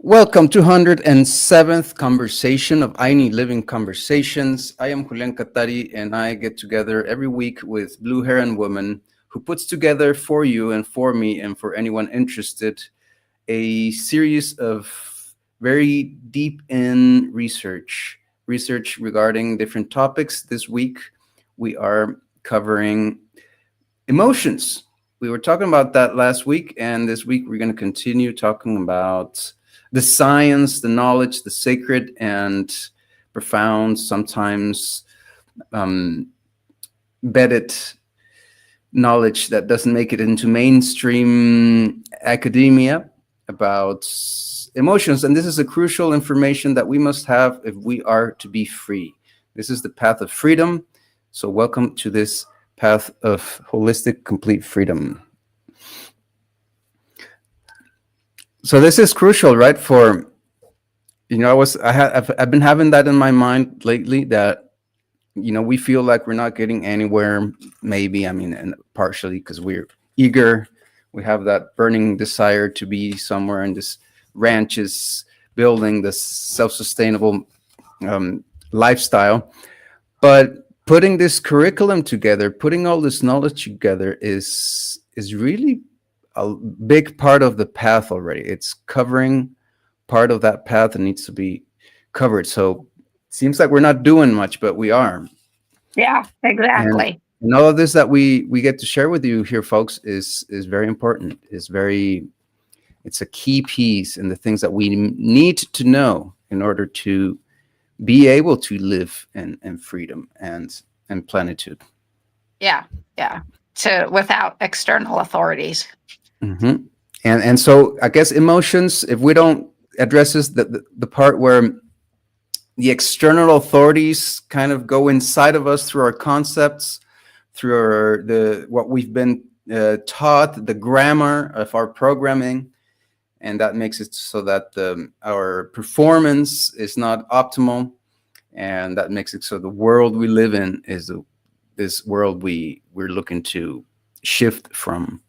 Welcome to 107th conversation of I Need Living Conversations. I am Julian Katari, and I get together every week with Blue Heron Woman, who puts together for you and for me and for anyone interested a series of very deep in research regarding different topics. This week we are covering emotions. We were talking about that last week, and this week we're going to continue talking about the science, the knowledge, the sacred and profound, sometimes bedded knowledge that doesn't make it into mainstream academia about emotions. And this is a crucial information that we must have if we are to be free. This is the path of freedom. So welcome to this path of holistic, complete freedom. So this is crucial, right? For, I've been having that in my mind lately that, we feel like we're not getting anywhere. Maybe, and partially because we're eager. We have that burning desire to be somewhere in this ranches, building this self-sustainable lifestyle. But putting this curriculum together, putting all this knowledge together is really a big part of the path already. It's covering part of that path that needs to be covered. So it seems like we're not doing much, but we are. Yeah, exactly. And all of this that we get to share with you here, folks, is very important. It's a key piece in the things that we need to know in order to be able to live in freedom and plenitude. Yeah. Without external authorities. Mm-hmm. And so I guess emotions, if we don't address this, the part where the external authorities kind of go inside of us through our concepts, through what we've been taught, the grammar of our programming, and that makes it so that our performance is not optimal, and that makes it so the world we live in is this world we're looking to shift from.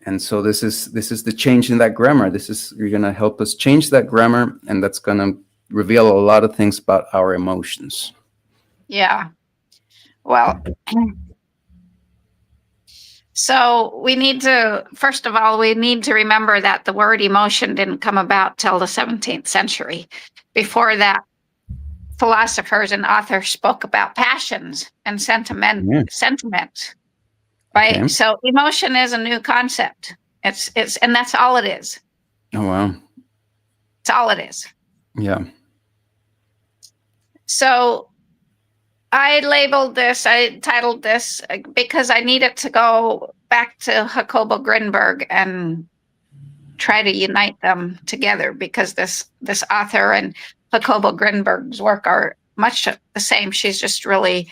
And so this is the change in that grammar. You're going to help us change that grammar, and that's going to reveal a lot of things about our emotions. Yeah. Well, so first of all, we need to remember that the word emotion didn't come about till the 17th century. Before that, philosophers and authors spoke about passions and sentiments. Right. Okay. So emotion is a new concept. And that's all it is. Oh, wow. It's all it is. Yeah. So I titled this because I needed to go back to Jacobo Grinberg and try to unite them together, because this author and Jacobo Grinberg's work are much the same. She's just really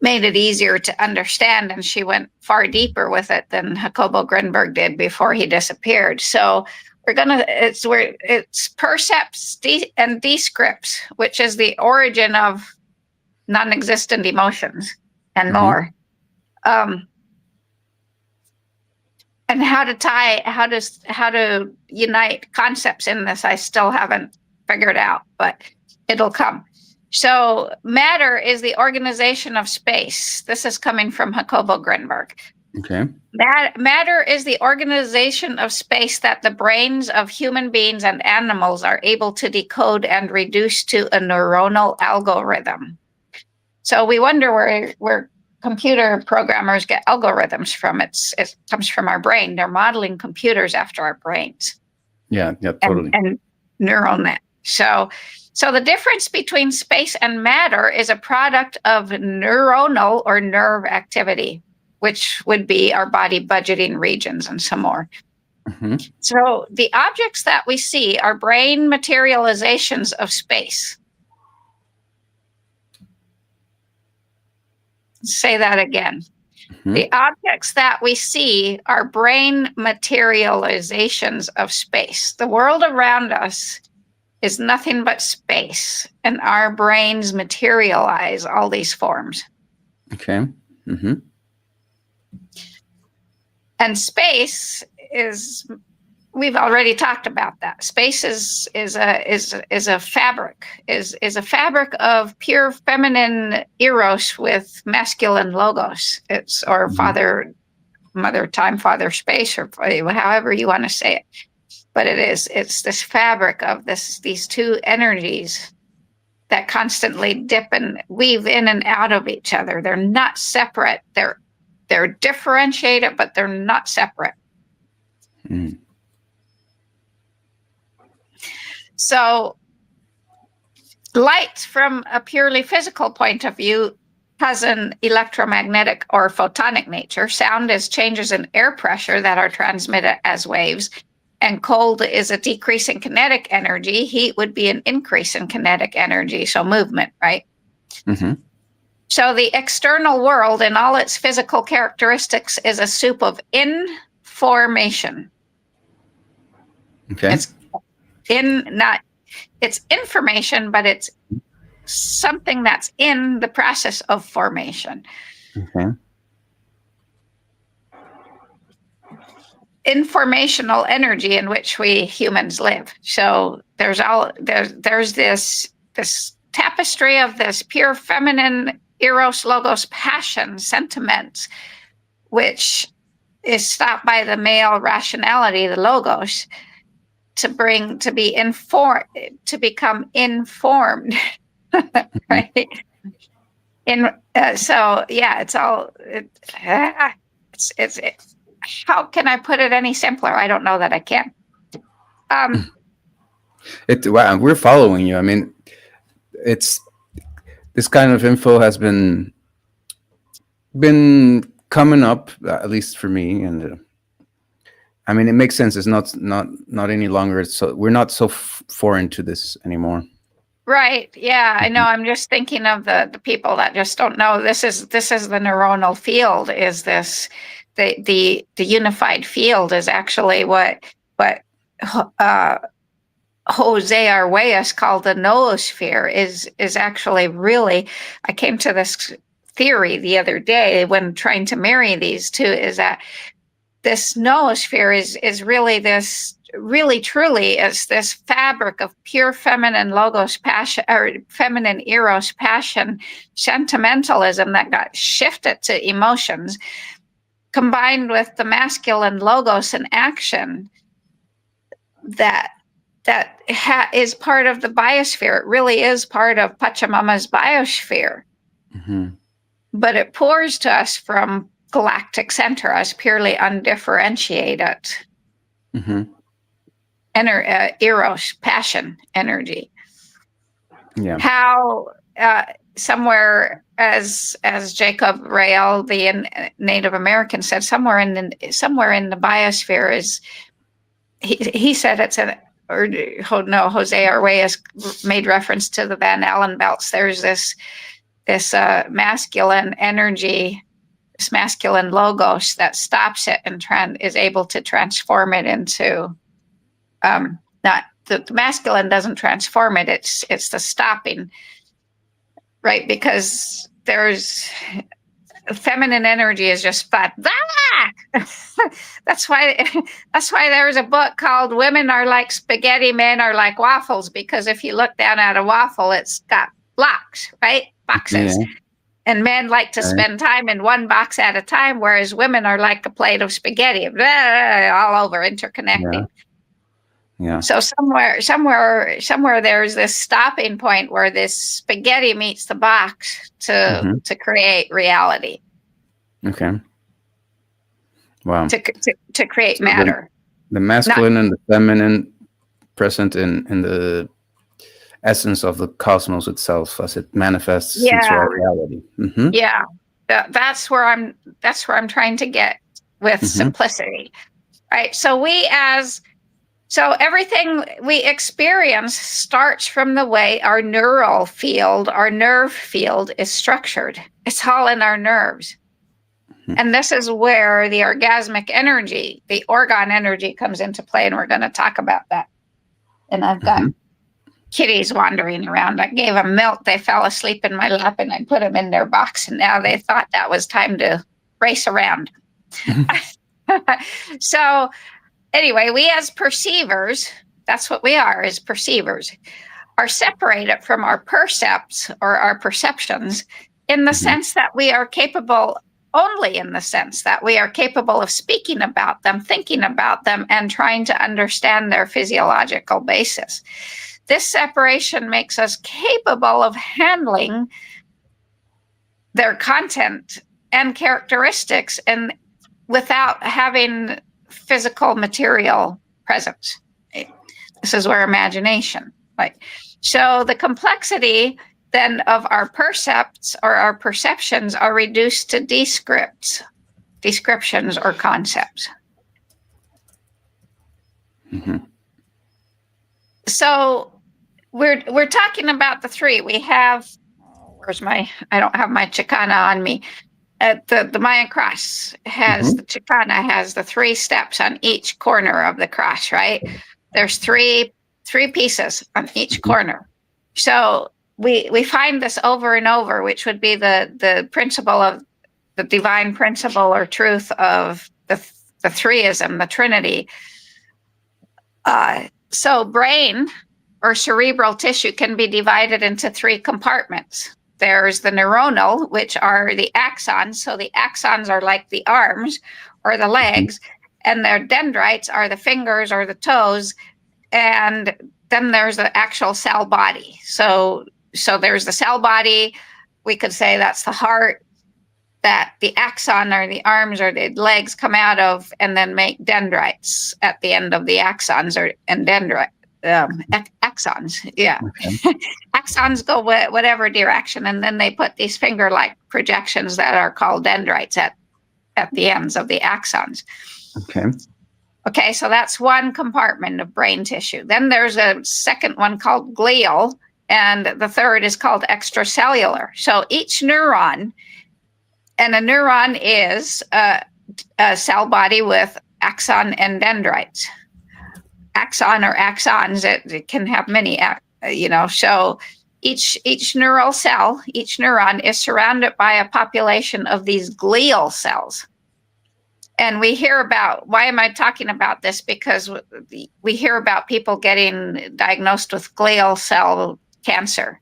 made it easier to understand, and she went far deeper with it than Jacobo Grinberg did before he disappeared. So it's percepts and descripts, which is the origin of non-existent emotions and more. And how to unite concepts in this, I still haven't figured out, but it'll come. So matter is the organization of space. This is coming from Jacobo Grinberg. Okay. Matter is the organization of space that the brains of human beings and animals are able to decode and reduce to a neuronal algorithm. So we wonder where computer programmers get algorithms from. It comes from our brain. They're modeling computers after our brains. Yeah, totally. And neural net. So the difference between space and matter is a product of neuronal or nerve activity, which would be our body budgeting regions and some more. Mm-hmm. So the objects that we see are brain materializations of space. Say that again. Mm-hmm. The objects that we see are brain materializations of space. The world around us is nothing but space, and our brains materialize all these forms. Okay. Mm-hmm. And space is we've already talked about that. Space is a fabric, is a fabric of pure feminine eros with masculine logos. It's or father, mother time, father space, or however you want to say it. But it's this fabric of these two energies that constantly dip and weave in and out of each other. They're not separate. They're differentiated, but they're not separate. Mm. So light, from a purely physical point of view, has an electromagnetic or photonic nature. Sound is changes in air pressure that are transmitted as waves. And cold is a decrease in kinetic energy. Heat would be an increase in kinetic energy, so movement, right? Mm-hmm. So the external world in all its physical characteristics is a soup of information. Okay. It's information, but it's something that's in the process of formation. Okay. Informational energy in which we humans live. So there's this tapestry of this pure feminine eros, logos, passion, sentiment, which is stopped by the male rationality, the logos, to become informed, right? So yeah, it's how can I put it any simpler? I don't know that I can. Wow, we're following you. I mean, it's this kind of info has been coming up, at least for me, and I mean, it makes sense. It's not any longer. So we're not so foreign to this anymore. Right. Yeah, I know. I'm just thinking of the people that just don't know. This is the neuronal field. Is this the unified field is actually what Jose Arguelles called the noosphere is actually really. I came to this theory the other day when trying to marry these two, is that this noosphere is really this, really truly is this fabric of pure feminine logos passion, or feminine eros passion, sentimentalism that got shifted to emotions, combined with the masculine logos and action that is part of the biosphere. It really is part of Pachamama's biosphere. Mm-hmm. But it pours to us from galactic center as purely undifferentiated Mm-hmm. Eros, passion, energy. Yeah. How somewhere, as Jacob Rael, the Native American, said, somewhere in the biosphere is, he said it's Jose Arguelles made reference to the Van Allen belts. There's this masculine energy, this masculine logos that stops it and is able to transform it into not the masculine doesn't transform it. It's the stopping, right? Because there's feminine energy is just fat. That's why there's a book called "Women Are Like Spaghetti, Men Are Like Waffles." Because if you look down at a waffle, it's got blocks, right? Boxes. Yeah. And men like to spend time in one box at a time, whereas women are like a plate of spaghetti, all over, interconnecting. Yeah. So somewhere there's this stopping point where this spaghetti meets the box to create reality. Okay. Wow. To create matter. The masculine and the feminine present in the essence of the cosmos itself as it manifests into our reality. Mm-hmm. Yeah. That's where I'm trying to get with simplicity. Right. So everything we experience starts from the way our neural field, our nerve field is structured. It's all in our nerves. Mm-hmm. And this is where the orgasmic energy, the orgone energy comes into play. And we're going to talk about that. And I've got kitties wandering around. I gave them milk. They fell asleep in my lap and I put them in their box. And now they thought that was time to race around. So anyway, we as perceivers, that's what we are as perceivers, are separated from our percepts or our perceptions in the sense that we are capable, only in the sense that we are capable of speaking about them, thinking about them, and trying to understand their physiological basis. This separation makes us capable of handling their content and characteristics and without having physical material presence. This is where imagination, like, so the complexity then of our percepts or our perceptions are reduced to descriptions or concepts. So we're talking about the three. We have, I don't have my Chicana on me. The Mayan cross has, the Chicana has the 3 steps on each corner of the cross, right? There's three pieces on each corner. So we find this over and over, which would be the principle of the divine principle or truth of the threeism, the Trinity. So brain or cerebral tissue can be divided into 3 compartments. There's the neuronal, which are the axons. So the axons are like the arms or the legs, and their dendrites are the fingers or the toes. And then there's the actual cell body. So there's the cell body. We could say that's the heart, that the axon or the arms or the legs come out of and then make dendrites at the end of the axons and dendrites. Axons, yeah. Okay. Axons go whatever direction, and then they put these finger-like projections that are called dendrites at the ends of the axons. Okay, so that's one compartment of brain tissue. Then there's a second one called glial, and the third is called extracellular. So each neuron, and a neuron is a cell body with axon and dendrites. Axon or axons, it can have many, so each neural cell, each neuron is surrounded by a population of these glial cells. And we hear about, why am I talking about this? Because we hear about people getting diagnosed with glial cell cancer.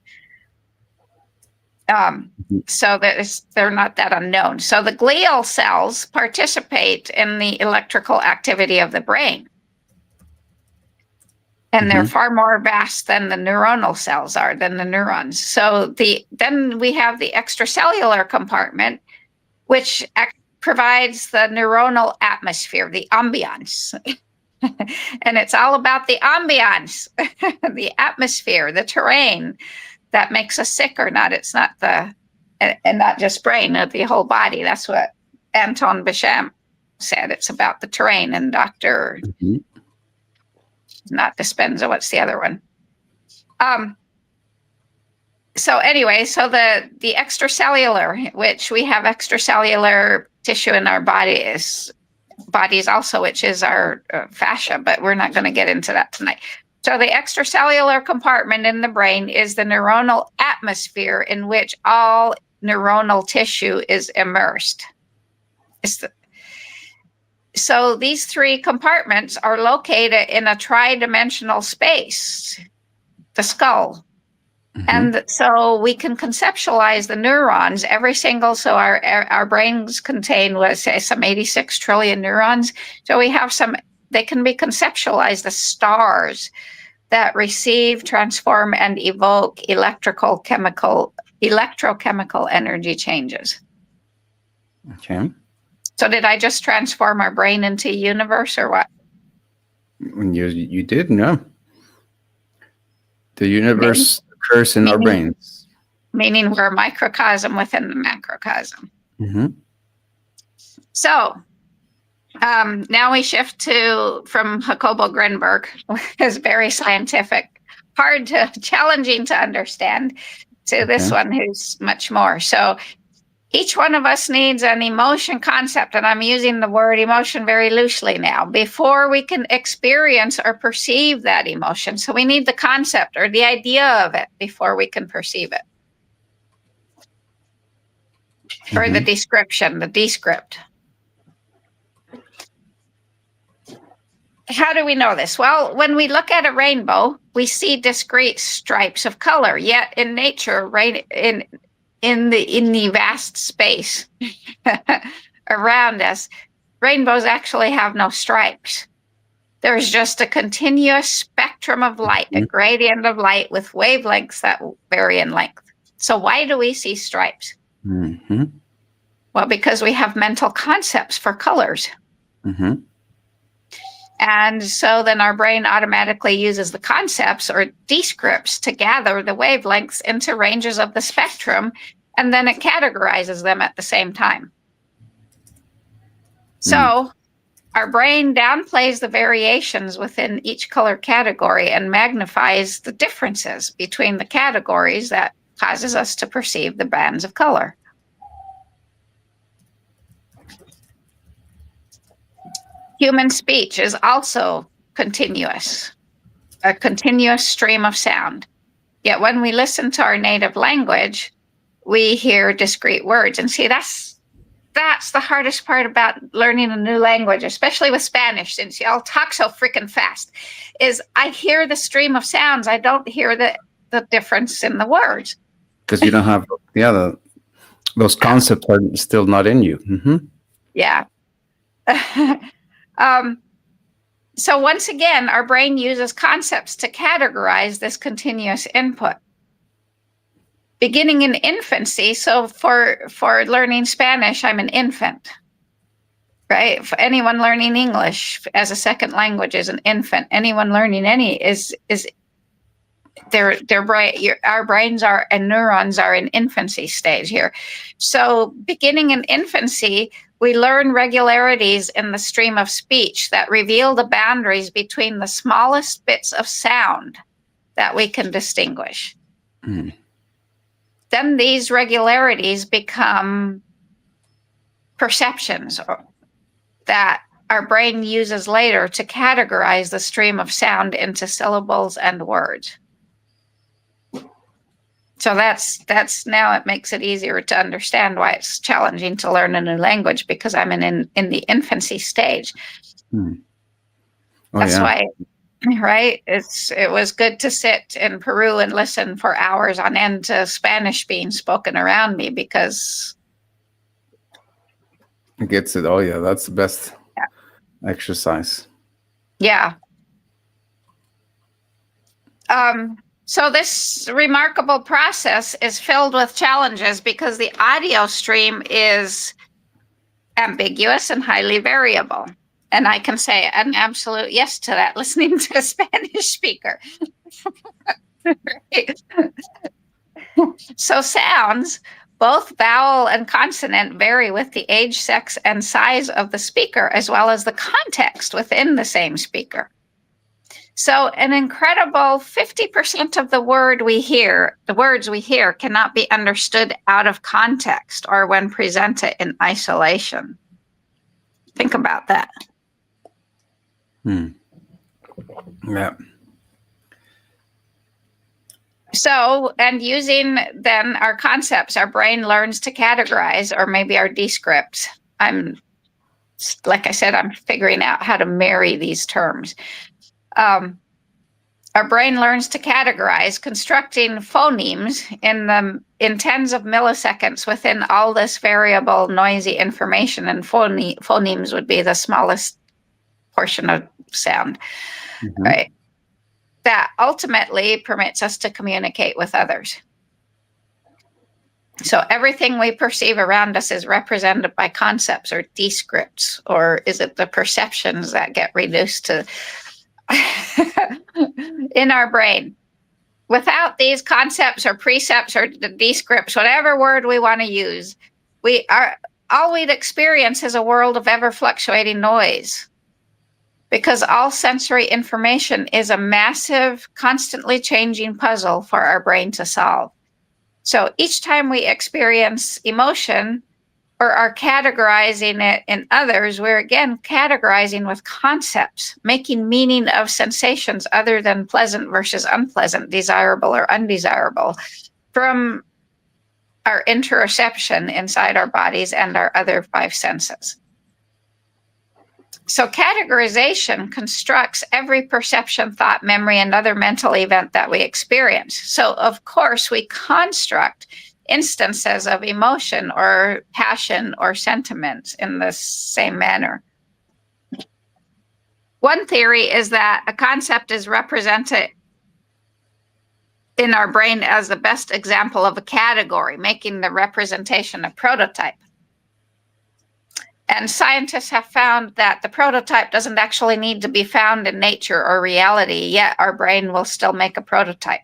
So they're not that unknown. So the glial cells participate in the electrical activity of the brain. And they're far more vast than the neuronal cells are, than the neurons. So then we have the extracellular compartment, which provides the neuronal atmosphere, the ambiance. And it's all about the ambiance, the atmosphere, the terrain that makes us sick or not. It's not and not just brain, the whole body. That's what Anton Béchamp said. It's about the terrain. And Dr. Not Dispenza, what's the other one? So anyway, so the extracellular, which we have extracellular tissue in our bodies also, which is our fascia, but we're not going to get into that tonight. So the extracellular compartment in the brain is the neuronal atmosphere in which all neuronal tissue is immersed. So these 3 compartments are located in a tridimensional space, the skull. And so we can conceptualize the neurons, every single, so our brains contain, let's say, some 86 trillion neurons. So we have they can be conceptualized as stars that receive, transform, and evoke electrochemical energy changes. Okay. So did I just transform our brain into a universe or what? You did, no. The universe occurs in our brains. Meaning we're a microcosm within the macrocosm. So now we shift from Jacobo Grinberg, who is very scientific, challenging to understand, to this one who's much more. So each one of us needs an emotion concept, and I'm using the word emotion very loosely now, before we can experience or perceive that emotion. So we need the concept or the idea of it before we can perceive it. Or the description, the descript. how do we know this? Well, when we look at a rainbow, we see discrete stripes of color. Yet in nature, right in the vast space around us, rainbows actually have no stripes. There's just a continuous spectrum of light, a gradient of light with wavelengths that vary in length. So why do we see stripes? Mm-hmm. Well, because we have mental concepts for colors. Mm-hmm. And so then our brain automatically uses the concepts or descripts to gather the wavelengths into ranges of the spectrum, and then it categorizes them at the same time. So our brain downplays the variations within each color category and magnifies the differences between the categories that causes us to perceive the bands of color. Human speech is also continuous, a continuous stream of sound. Yet when we listen to our native language, we hear discrete words. And see, that's the hardest part about learning a new language, especially with Spanish, since y'all talk so freaking fast, is I hear the stream of sounds. I don't hear the difference in the words. Because you don't have, those concepts are still not in you. Mm-hmm. Yeah. So once again, our brain uses concepts to categorize this continuous input. Beginning in infancy, so for learning Spanish, I'm an infant, right? For anyone learning English as a second language is an infant. Anyone learning any is their brain. Our brains are and neurons are in infancy stage here. So beginning in infancy, we learn regularities in the stream of speech that reveal the boundaries between the smallest bits of sound that we can distinguish. Mm. Then these regularities become perceptions that our brain uses later to categorize the stream of sound into syllables and words. So that's now it makes it easier to understand why it's challenging to learn a new language, because I'm in the infancy stage. Oh, That's why, right? It was good to sit in Peru and listen for hours on end to Spanish being spoken around me, because it gets it. Oh yeah, that's the best exercise. Yeah. So this remarkable process is filled with challenges because the audio stream is ambiguous and highly variable. And I can say an absolute yes to that, listening to a Spanish speaker. So sounds, both vowel and consonant, vary with the age, sex, and size of the speaker, as well as the context within the same speaker. So an incredible 50% of the words we hear cannot be understood out of context or when presented in isolation. Think about that. Yeah. So, and using then our concepts, our brain learns to categorize, or maybe our descripts. Like I said, I'm figuring out how to marry these terms. Our brain learns to categorize, constructing phonemes in tens of milliseconds within all this variable, noisy information. And phonemes would be the smallest portion of sound, right? That ultimately permits us to communicate with others. So everything we perceive around us is represented by concepts or descripts, or is it the perceptions that get reduced to in our brain? Without these concepts or precepts or the descripts, whatever word we want to use, all we'd experience is a world of ever fluctuating noise, because all sensory information is a massive, constantly changing puzzle for our brain to solve. So each time we experience emotion or are categorizing it in others, we're again categorizing with concepts, making meaning of sensations other than pleasant versus unpleasant, desirable or undesirable, from our interoception inside our bodies and our other five senses. So categorization constructs every perception, thought, memory, and other mental event that we experience. So of course we construct instances of emotion or passion or sentiment in the same manner. One theory is that a concept is represented in our brain as the best example of a category, making the representation a prototype. And scientists have found that the prototype doesn't actually need to be found in nature or reality, yet our brain will still make a prototype.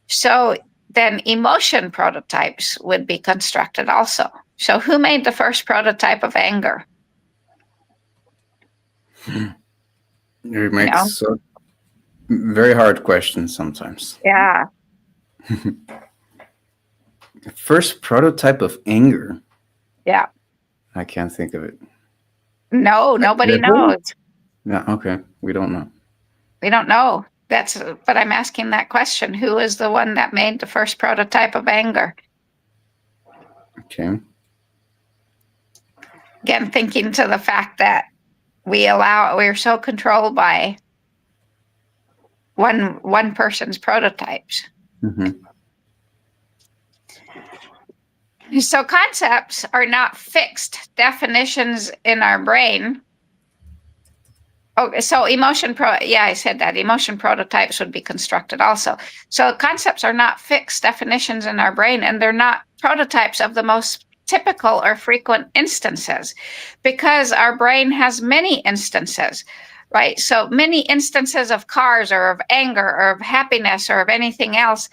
So then emotion prototypes would be constructed also. So who made the first prototype of anger? It makes very hard questions sometimes. Yeah. First prototype of anger. Yeah. I can't think of it. No, nobody knows. Yeah, okay. We don't know. We don't know. But I'm asking that question. Who is the one that made the first prototype of anger? Okay. Again, thinking to the fact that we're so controlled by one person's prototypes. Mm-hmm. So concepts are not fixed definitions in our brain. Okay, so I said that emotion prototypes would be constructed also. So concepts are not fixed definitions in our brain, and they're not prototypes of the most typical or frequent instances, because our brain has many instances, right? So many instances of cars or of anger or of happiness or of anything else,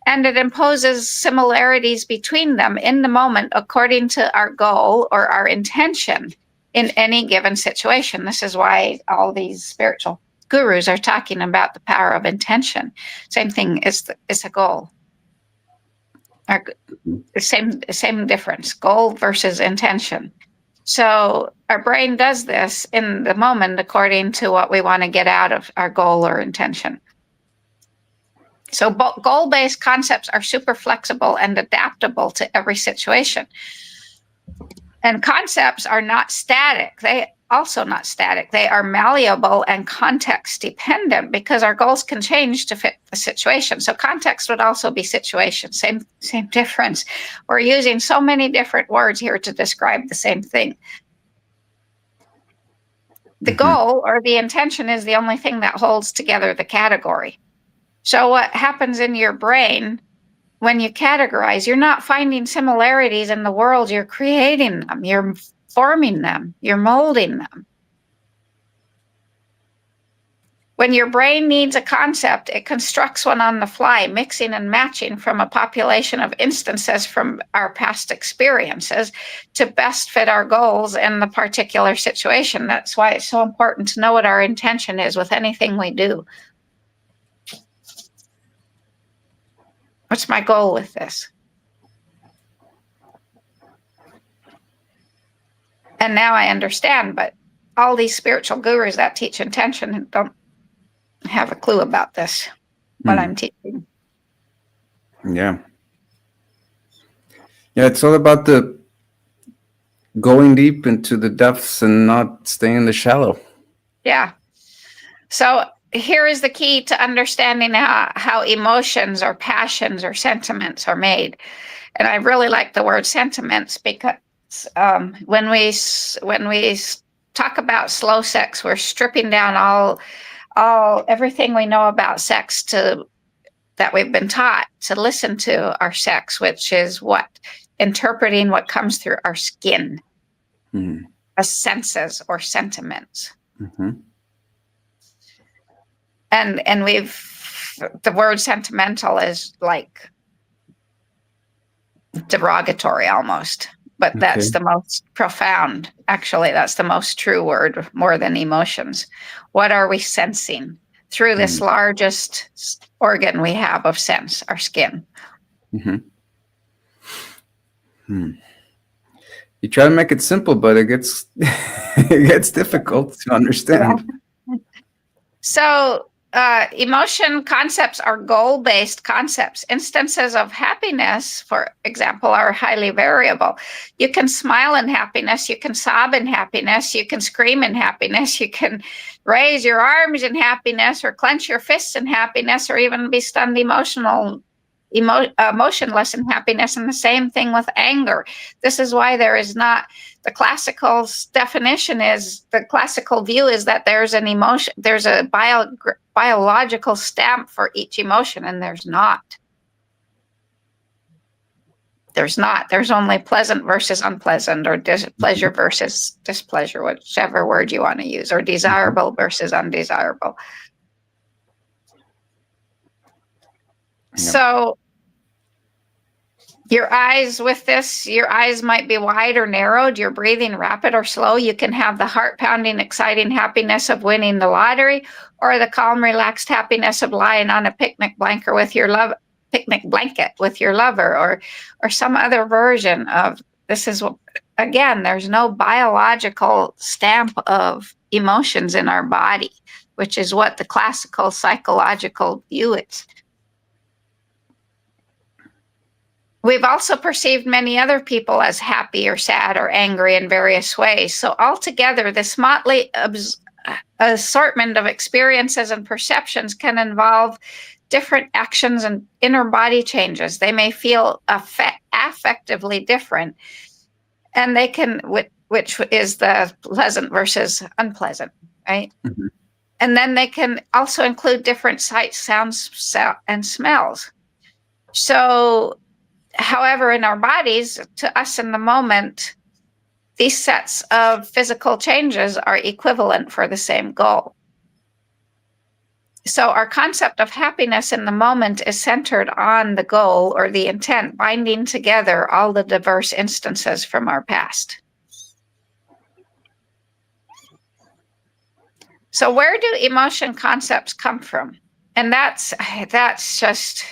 and it imposes similarities between them in the moment according to our goal or our intention in any given situation. This is why all these spiritual gurus are talking about the power of intention. Same thing is a goal. Same difference, goal versus intention. So our brain does this in the moment according to what we want to get out of our goal or intention. So goal-based concepts are super flexible and adaptable to every situation. And concepts are not static. They are malleable and context dependent, because our goals can change to fit the situation. So context would also be situation. Same difference. We're using so many different words here to describe the same thing. The goal or the intention is the only thing that holds together the category. So what happens in your brain when you categorize, you're not finding similarities in the world, you're creating them, you're forming them, you're molding them. When your brain needs a concept, it constructs one on the fly, mixing and matching from a population of instances from our past experiences to best fit our goals in the particular situation. That's why it's so important to know what our intention is with anything we do. What's my goal with this? And now I understand, but all these spiritual gurus that teach intention don't have a clue about this, what I'm teaching. Yeah. Yeah, it's all about the going deep into the depths and not staying in the shallow. Yeah. So here is the key to understanding how emotions or passions or sentiments are made. And I really like the word sentiments, because when we talk about slow sex, we're stripping down everything we know about sex that we've been taught to listen to our sex, which is interpreting what comes through our skin, as senses or sentiments. Mm-hmm. And the word sentimental is like derogatory almost, but that's the most profound. Actually, that's the most true word, more than emotions. What are we sensing through this largest organ we have of sense, our skin? Mm-hmm. You try to make it simple, but it gets difficult to understand. So emotion concepts are goal-based concepts. Instances of happiness, for example, are highly variable. You can smile in happiness, you can sob in happiness, you can scream in happiness, you can raise your arms in happiness, or clench your fists in happiness, or even be stunned motionless in happiness, and the same thing with anger. This is why there is not, the classical definition is, the classical view is that there's an emotion, there's a biological stamp for each emotion, and there's not. There's not. There's only pleasant versus unpleasant, or pleasure versus displeasure, whichever word you want to use, or desirable versus undesirable. Yep. So your eyes with this, your eyes might be wide or narrowed, your breathing rapid or slow. You can have the heart pounding, exciting happiness of winning the lottery, or the calm, relaxed happiness of lying on a picnic blanket with your lover, or some other version of this. Is, again, there's no biological stamp of emotions in our body, which is what the classical psychological view is. We've also perceived many other people as happy or sad or angry in various ways. So altogether, this motley assortment of experiences and perceptions can involve different actions and inner body changes. They may feel affectively different, and they can, which is the pleasant versus unpleasant, right? Mm-hmm. And then they can also include different sights, sounds, and smells. So, however, in our bodies, to us in the moment, these sets of physical changes are equivalent for the same goal. So our concept of happiness in the moment is centered on the goal or the intent, binding together all the diverse instances from our past. So where do emotion concepts come from? And that's just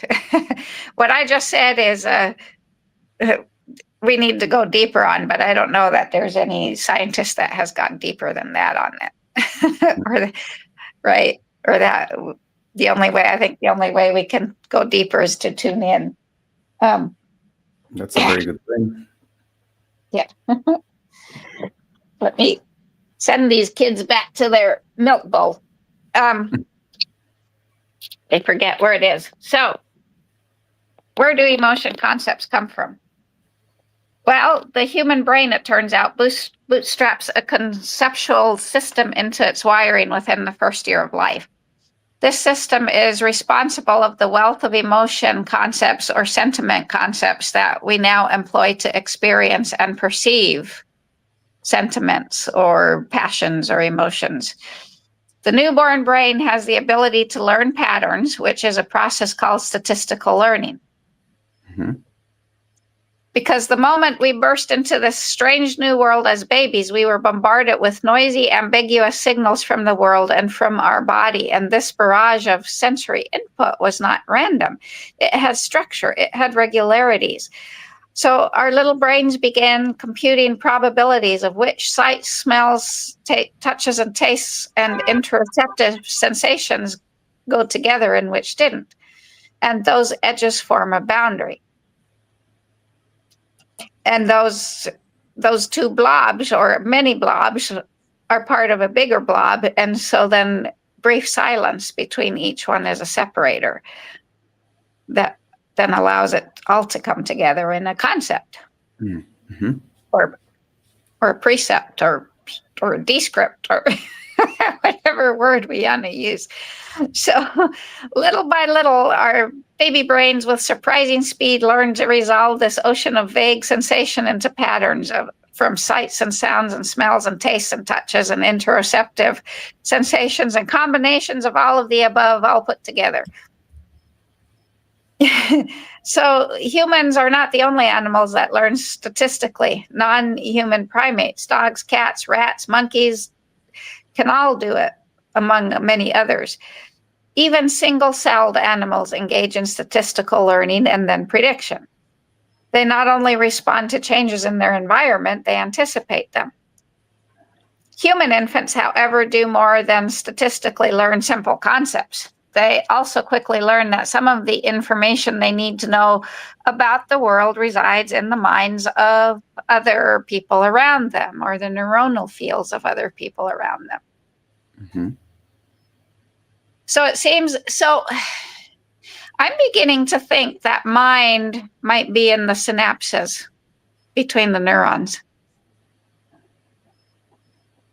what I just said is we need to go deeper on, but I don't know that there's any scientist that has gone deeper than that on it. Or that the only way we can go deeper is to tune in. That's a very good thing. Yeah. Let me send these kids back to their milk bowl. They forget where it is. So, where do emotion concepts come from? Well, the human brain, it turns out, bootstraps a conceptual system into its wiring within the first year of life. This system is responsible of the wealth of emotion concepts or sentiment concepts that we now employ to experience and perceive sentiments or passions or emotions. The newborn brain has the ability to learn patterns, which is a process called statistical learning. Mm-hmm. Because the moment we burst into this strange new world as babies, we were bombarded with noisy, ambiguous signals from the world and from our body. And this barrage of sensory input was not random. It had structure, it had regularities. So our little brains began computing probabilities of which sights, smells, touches, and tastes and interoceptive sensations go together and which didn't. And those edges form a boundary. And those two blobs or many blobs are part of a bigger blob. And so then brief silence between each one is a separator that then allows it all to come together in a concept. Mm-hmm. or a precept or a descript or whatever word we want to use. So little by little, our baby brains with surprising speed learn to resolve this ocean of vague sensation into patterns from sights and sounds and smells and tastes and touches and interoceptive sensations and combinations of all of the above all put together. So humans are not the only animals that learn statistically. Non-human primates, dogs, cats, rats, monkeys can all do it, among many others. Even single-celled animals engage in statistical learning and then prediction. They not only respond to changes in their environment, they anticipate them. Human infants, however, do more than statistically learn simple concepts. They also quickly learn that some of the information they need to know about the world resides in the minds of other people around them, or the neuronal fields of other people around them. Mhm. So it seems, so I'm beginning to think that mind might be in the synapses between the neurons.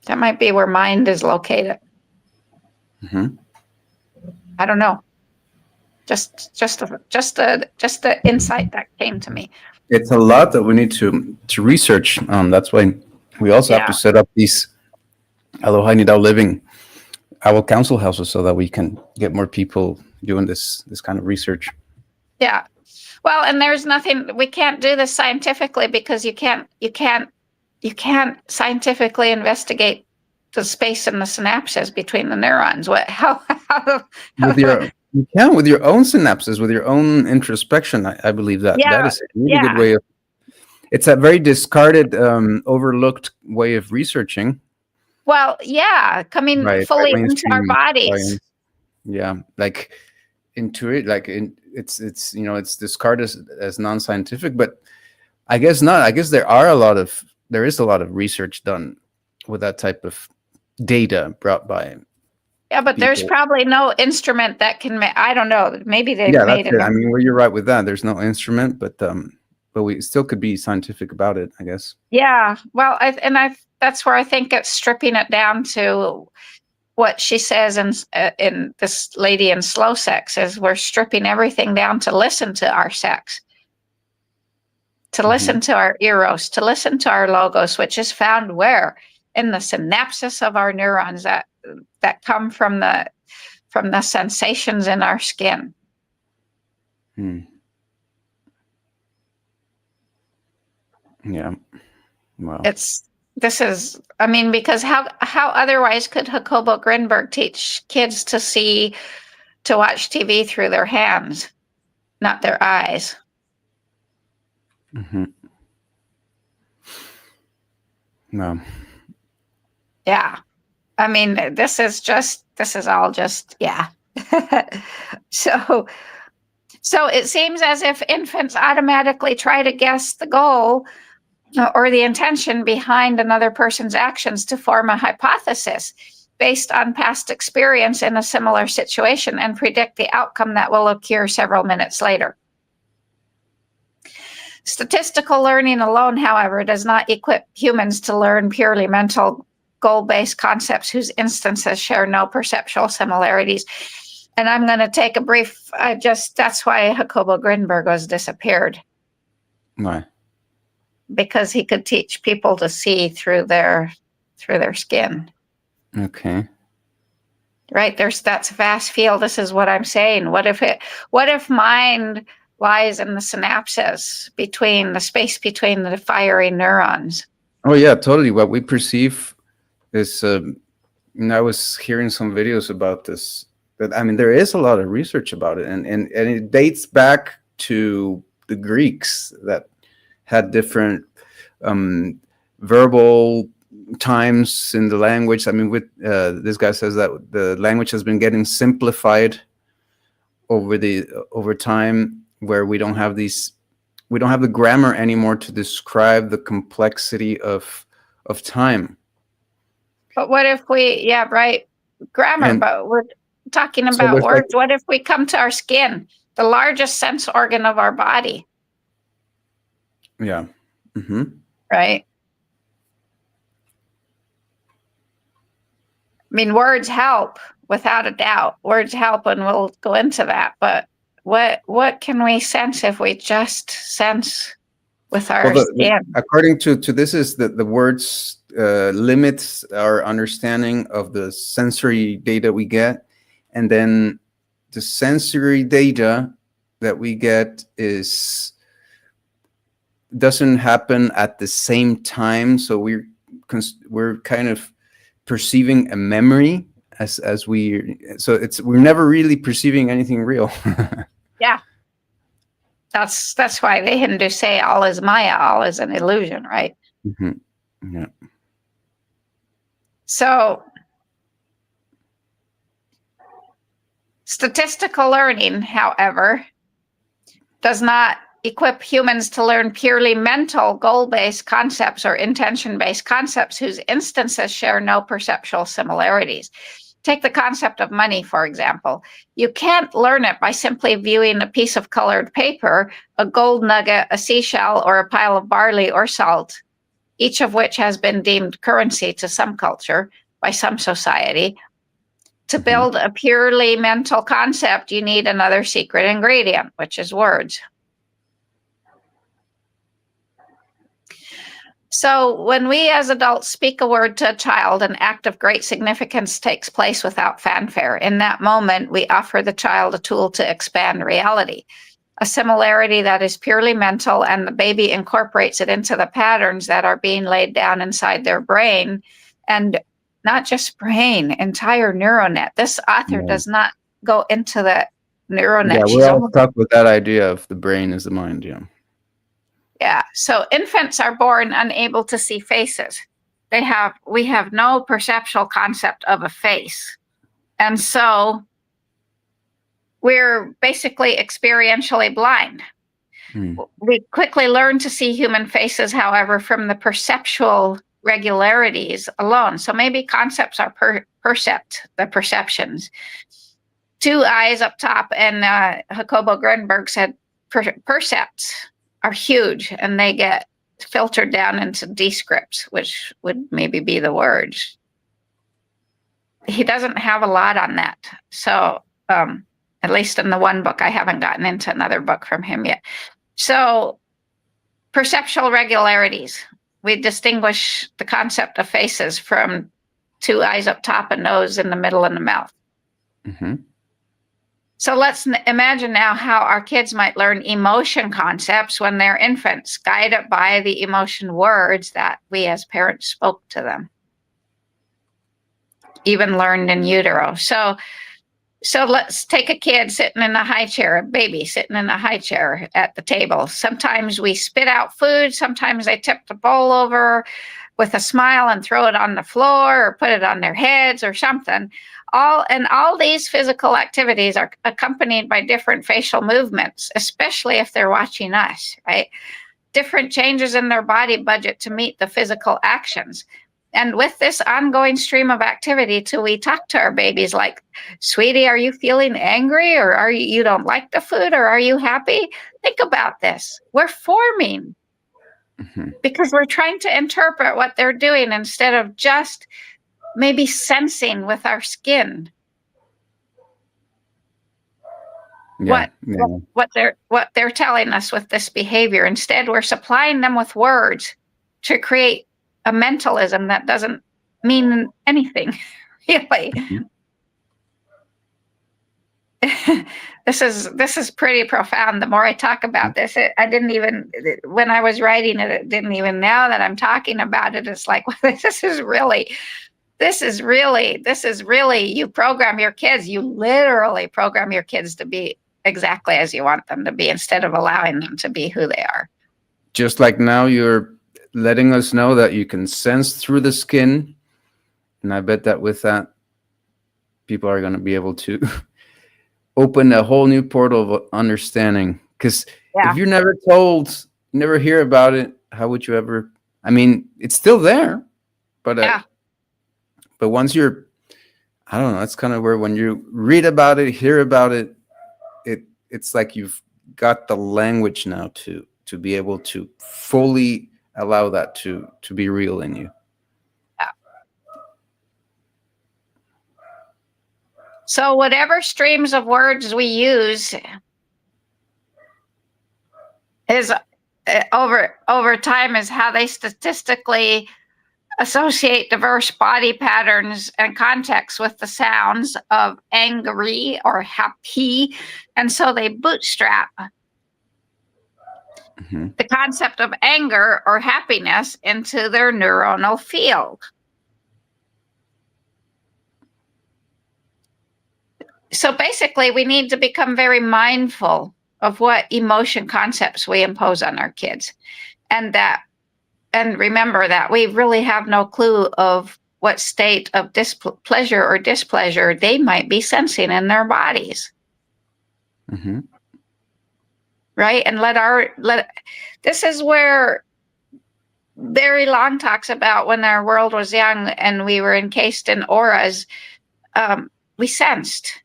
That might be where mind is located. Mhm. I don't know. Just the insight that came to me. It's a lot that we need to research. That's why we also have to Yeah. set up these Aloha Nidau Living Owl Council houses so that we can get more people doing this kind of research. Yeah. Well, and there's nothing, we can't do this scientifically because you can't scientifically investigate the space in the synapses between the neurons. You can with your own synapses, with your own introspection. I believe that Yeah, that is a really good yeah. way of. It's a very discarded, overlooked way of researching. Well, yeah, coming By fully into our mainstream bodies. science. Yeah, like into it, it's it's discarded as non-scientific, but I guess not. I guess there is a lot of research done with that type of data brought by Yeah, but there's people. probably no instrument that can make, I don't know, maybe they've Yeah, made that's it. it. I mean, well, you're right with that. There's no instrument, but we still could be scientific about it, I guess. Yeah, well, that's where I think it's stripping it down to what she says in this lady in Slow Sex is we're stripping everything down to listen to our sex, to listen to our eros, to listen to our logos, which is found where? In the synapses of our neurons that come from the sensations in our skin. Hmm. Yeah. Well, I mean, because how otherwise could Jacobo Grinberg teach kids to watch TV through their hands, not their eyes? mm-hmm. No. Yeah. I mean, this is all just, yeah. So it seems as if infants automatically try to guess the goal or the intention behind another person's actions to form a hypothesis based on past experience in a similar situation and predict the outcome that will occur several minutes later. Statistical learning alone, however, does not equip humans to learn purely mental goal-based concepts whose instances share no perceptual similarities. And I'm going to take a brief, that's why Jacobo Grinberg was disappeared. Why? Because he could teach people to see through their skin. Okay. Right? That's a vast field. This is what I'm saying. What if mind lies in the synapses between the space between the firing neurons? Oh yeah, totally. What we perceive is, I was hearing some videos about this. That I mean, there is a lot of research about it, and it dates back to the Greeks that had different verbal times in the language. I mean, with this guy says that the language has been getting simplified over time, where we don't have the grammar anymore to describe the complexity of time. But what if grammar, but we're talking about words. What if we come to our skin, the largest sense organ of our body? Yeah. Mm-hmm. Right. I mean, words help without a doubt. Words help, and we'll go into that. But what can we sense if we just sense with our skin? According to this, is that the words limits our understanding of the sensory data we get, and then the sensory data that we get doesn't happen at the same time. So we're kind of perceiving a memory we're never really perceiving anything real. Yeah. That's why the Hindus say all is Maya, all is an illusion, right? Mm-hmm. Yeah. So statistical learning, however, does not equip humans to learn purely mental, goal-based concepts or intention-based concepts whose instances share no perceptual similarities. Take the concept of money, for example. You can't learn it by simply viewing a piece of colored paper, a gold nugget, a seashell, or a pile of barley or salt, each of which has been deemed currency to some culture by some society. To build a purely mental concept, you need another secret ingredient, which is words. So when we as adults speak a word to a child, an act of great significance takes place without fanfare. In that moment, we offer the child a tool to expand reality, a similarity that is purely mental, and the baby incorporates it into the patterns that are being laid down inside their brain. And not just brain, entire neuronet. This author does not go into the neuronet. Yeah, we're all stuck with that idea of the brain is the mind, yeah. Yeah, so infants are born unable to see faces. We have no perceptual concept of a face. And so we're basically experientially blind. We quickly learn to see human faces, however, from the perceptual regularities alone. So maybe concepts are the perceptions. Two eyes up top, and Jacobo Grunberg said percepts are huge, and they get filtered down into descripts, which would maybe be the words. He doesn't have a lot on that. So at least in the one book, I haven't gotten into another book from him yet. So perceptual regularities. We distinguish the concept of faces from two eyes up top, a nose in the middle, and a mouth. So let's imagine now how our kids might learn emotion concepts when they're infants, guided by the emotion words that we as parents spoke to them, even learned in utero. So let's take a kid sitting in a high chair, a baby sitting in a high chair at the table. Sometimes we spit out food. Sometimes they tip the bowl over with a smile and throw it on the floor or put it on their heads or something. All these physical activities are accompanied by different facial movements, especially if they're watching us, right? Different changes in their body budget to meet the physical actions. And with this ongoing stream of activity, till we talk to our babies like, sweetie, are you feeling angry, or you don't like the food, or are you happy? Think about this. We're forming because we're trying to interpret what they're doing instead of just maybe sensing with our skin what they're telling us with this behavior. Instead, we're supplying them with words to create a mentalism that doesn't mean anything, really. This is pretty profound. The more I talk about this, when I was writing it, it didn't even know that I'm talking about it. It's like, well, this is really, you program your kids, you literally program your kids to be exactly as you want them to be instead of allowing them to be who they are. Just like now you're letting us know that you can sense through the skin. And I bet that with that, people are going to be able to open a whole new portal of understanding. Because if you're never told, never hear about it, how would you ever? I mean, it's still there, but but once you're, I don't know, that's kind of where when you read about it, hear about it, it's like you've got the language now to be able to fully allow that to be real in you. Yeah. So whatever streams of words we use is over time is how they statistically associate diverse body patterns and contexts with the sounds of angry or happy, and so they bootstrap the concept of anger or happiness into their neuronal field. So basically, we need to become very mindful of what emotion concepts we impose on our kids, and remember that we really have no clue of what state of pleasure or displeasure they might be sensing in their bodies. Mm-hmm. Right? And this is where Barry Long talks about when our world was young and we were encased in auras. We sensed.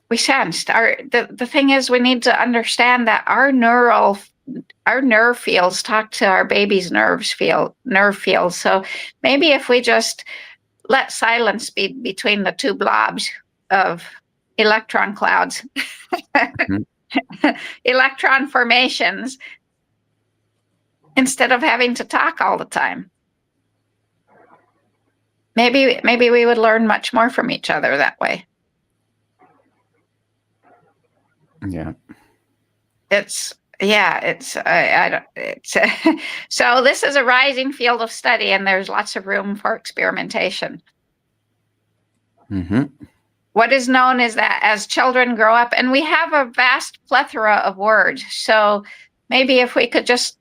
The thing is, we need to understand that our nerve fields talk to our baby's nerve fields. So maybe if we just let silence be between the two blobs of electron clouds, electron formations, instead of having to talk all the time. Maybe we would learn much more from each other that way. Yeah. So this is a rising field of study, and there's lots of room for experimentation. Mm-hmm. What is known is that as children grow up, and we have a vast plethora of words, so maybe if we could just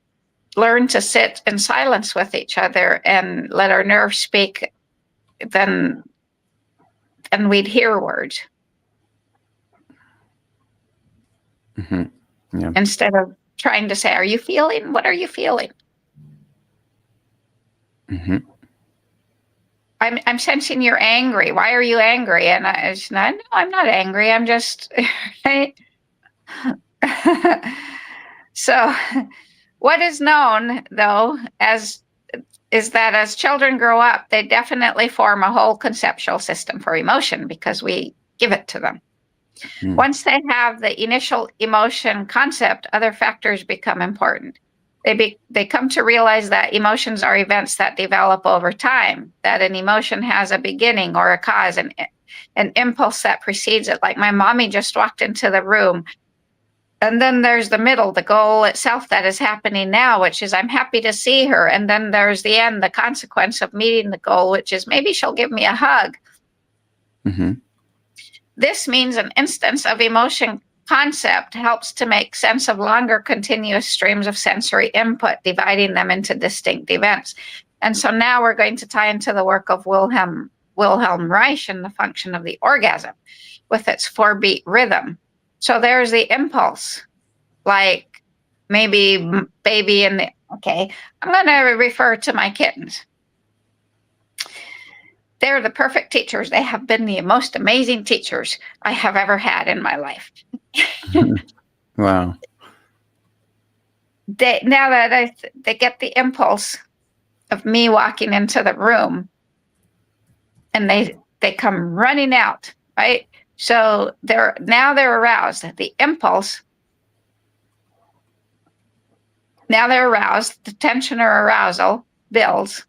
learn to sit in silence with each other and let our nerves speak, then we'd hear words. Mm-hmm. Yeah. Instead of trying to say, "Are you feeling? What are you feeling?" Mm-hmm. I'm sensing you're angry. Why are you angry? And no, I'm not angry. I'm just right. So, what is known though is that as children grow up, they definitely form a whole conceptual system for emotion because we give it to them. Mm. Once they have the initial emotion concept, other factors become important. They come to realize that emotions are events that develop over time, that an emotion has a beginning or a cause, an impulse that precedes it. Like my mommy just walked into the room. And then there's the middle, the goal itself that is happening now, which is I'm happy to see her. And then there's the end, the consequence of meeting the goal, which is maybe she'll give me a hug. Mm-hmm. This means an instance of emotion concept helps to make sense of longer continuous streams of sensory input, dividing them into distinct events. And so now we're going to tie into the work of Wilhelm Reich and the function of the orgasm with its 4-beat rhythm. So there's the impulse, like maybe baby in the, okay, I'm going to refer to my kittens. They're the perfect teachers. They have been the most amazing teachers I have ever had in my life. Wow. Now that they get the impulse of me walking into the room, and they come running out, right? So they're aroused. The impulse. Now they're aroused. The tension or arousal builds.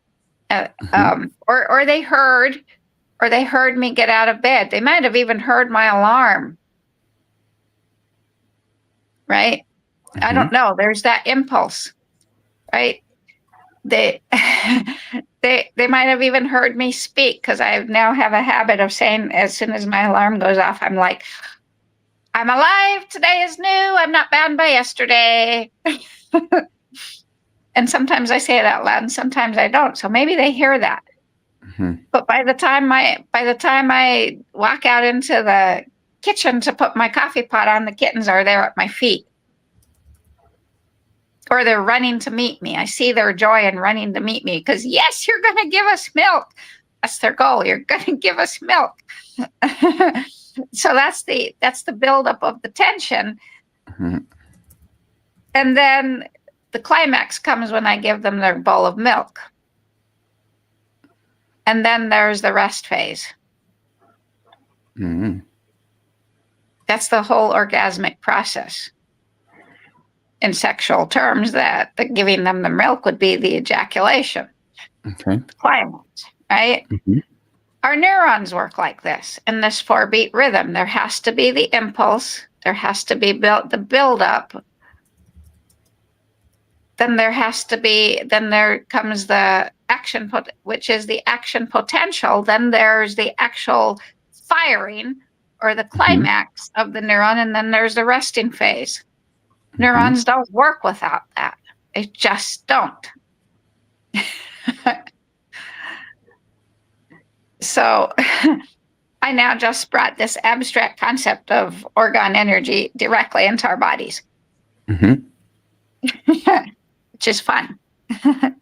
Or they heard me get out of bed. They might have even heard my alarm. Right? Mm-hmm. I don't know. There's that impulse, right? They might have even heard me speak, because I now have a habit of saying, as soon as my alarm goes off, I'm like, I'm alive. Today is new. I'm not bound by yesterday. And sometimes I say it out loud and sometimes I don't. So maybe they hear that. Mm-hmm. But by the time I walk out into the kitchen to put my coffee pot on, the kittens are there at my feet. Or they're running to meet me. I see their joy in running to meet me because, yes, you're going to give us milk. That's their goal. You're going to give us milk. So that's the buildup of the tension. Mm-hmm. And then the climax comes when I give them their bowl of milk. And then there's the rest phase. Mm-hmm. That's the whole orgasmic process. In sexual terms, that the giving them the milk would be the ejaculation. Okay. The climax, right? Mm-hmm. Our neurons work like this in this 4-beat rhythm. There has to be the impulse. There has to be the build-up. Then there comes the action, which is the action potential. Then there's the actual firing or the climax of the neuron. And then there's the resting phase. Neurons don't work without that. They just don't. So I now just brought this abstract concept of orgone energy directly into our bodies, Mhm. which is fun.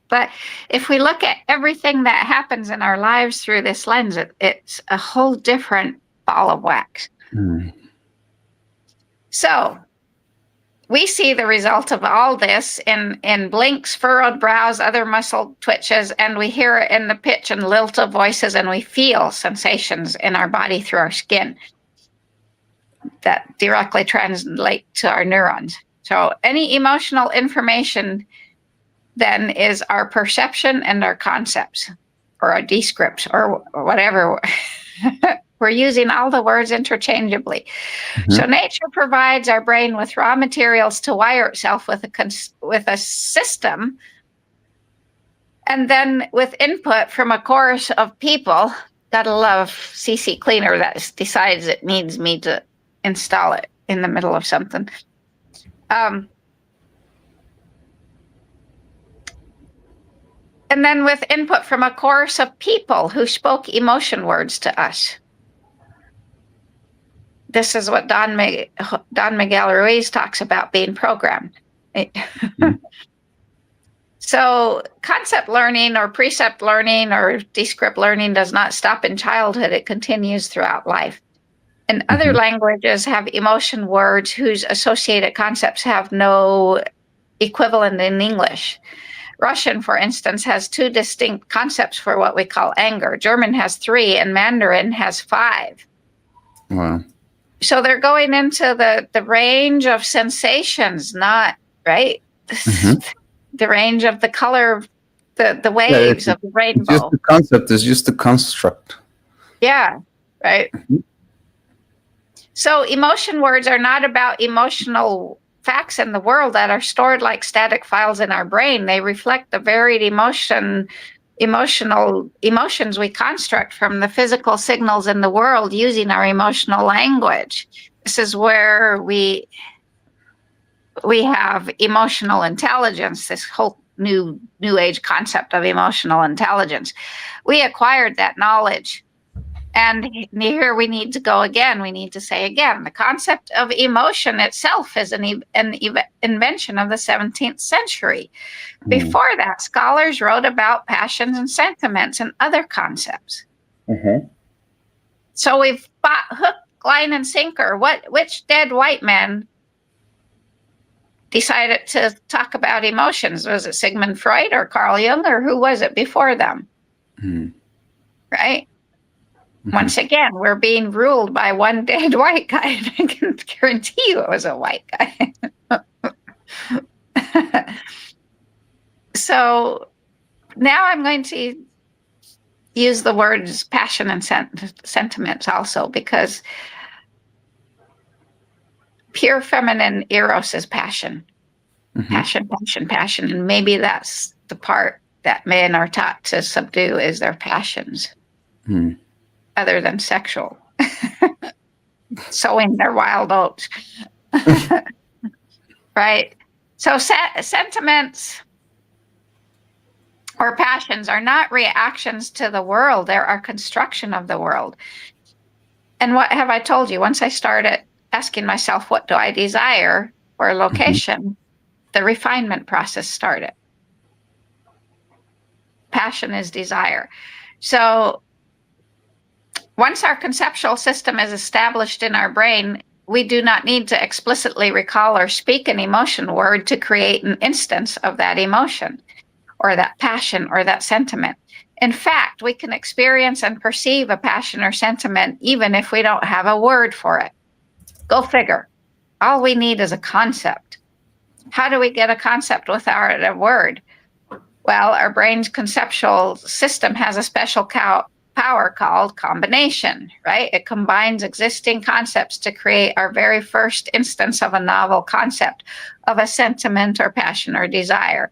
But if we look at everything that happens in our lives through this lens, it's a whole different ball of wax. Mm. So we see the result of all this in blinks, furrowed brows, other muscle twitches, and we hear it in the pitch and lilt of voices, and we feel sensations in our body through our skin that directly translate to our neurons. So any emotional information then is our perception and our concepts, or our descripts, or whatever. We're using all the words interchangeably. Mhm. So nature provides our brain with raw materials to wire itself with a system, and then with input from a chorus of people. Gotta love CC Cleaner that decides it needs me to install it in the middle of something. And then with input from a chorus of people who spoke emotion words to us. This is what Don Miguel Ruiz talks about being programmed. So concept learning or precept learning or descript learning does not stop in childhood. It continues throughout life. And other languages have emotion words whose associated concepts have no equivalent in English. Russian, for instance, has 2 distinct concepts for what we call anger. German has 3, and Mandarin has 5. Wow. So they're going into the range of sensations, not, right? The range of the color, the waves of the It's rainbow. just the concept, is just the construct. Yeah, right. So emotion words are not about emotional facts in the world that are stored like static files in our brain. They reflect the varied emotions we construct from the physical signals in the world using our emotional language. This is where we have emotional intelligence, this whole new age concept of emotional intelligence. We acquired that knowledge. And here we need to go again. We need to say again, the concept of emotion itself is an invention of the 17th century. Before that, scholars wrote about passions and sentiments and other concepts. So we've bought hook, line, and sinker. Which dead white man decided to talk about emotions? Was it Sigmund Freud or Carl Jung, or who was it before them? Right? Once again, we're being ruled by one dead white guy, and I can guarantee you it was a white guy. So now I'm going to use the words passion and sentiments also, because pure feminine eros is passion. Passion, passion, passion. And maybe that's the part that men are taught to subdue, is their passions. Other than sexual, sowing their wild oats. Right? So sentiments or passions are not reactions to the world. They're our construction of the world. And what have I told you? Once I started asking myself, what do I desire for a location, the refinement process started. Passion is desire. So once our conceptual system is established in our brain, we do not need to explicitly recall or speak an emotion word to create an instance of that emotion or that passion or that sentiment. In fact, we can experience and perceive a passion or sentiment even if we don't have a word for it. Go figure. All we need is a concept. How do we get a concept without a word? Well, our brain's conceptual system has a special power called combination, right? It combines existing concepts to create our very first instance of a novel concept of a sentiment or passion or desire.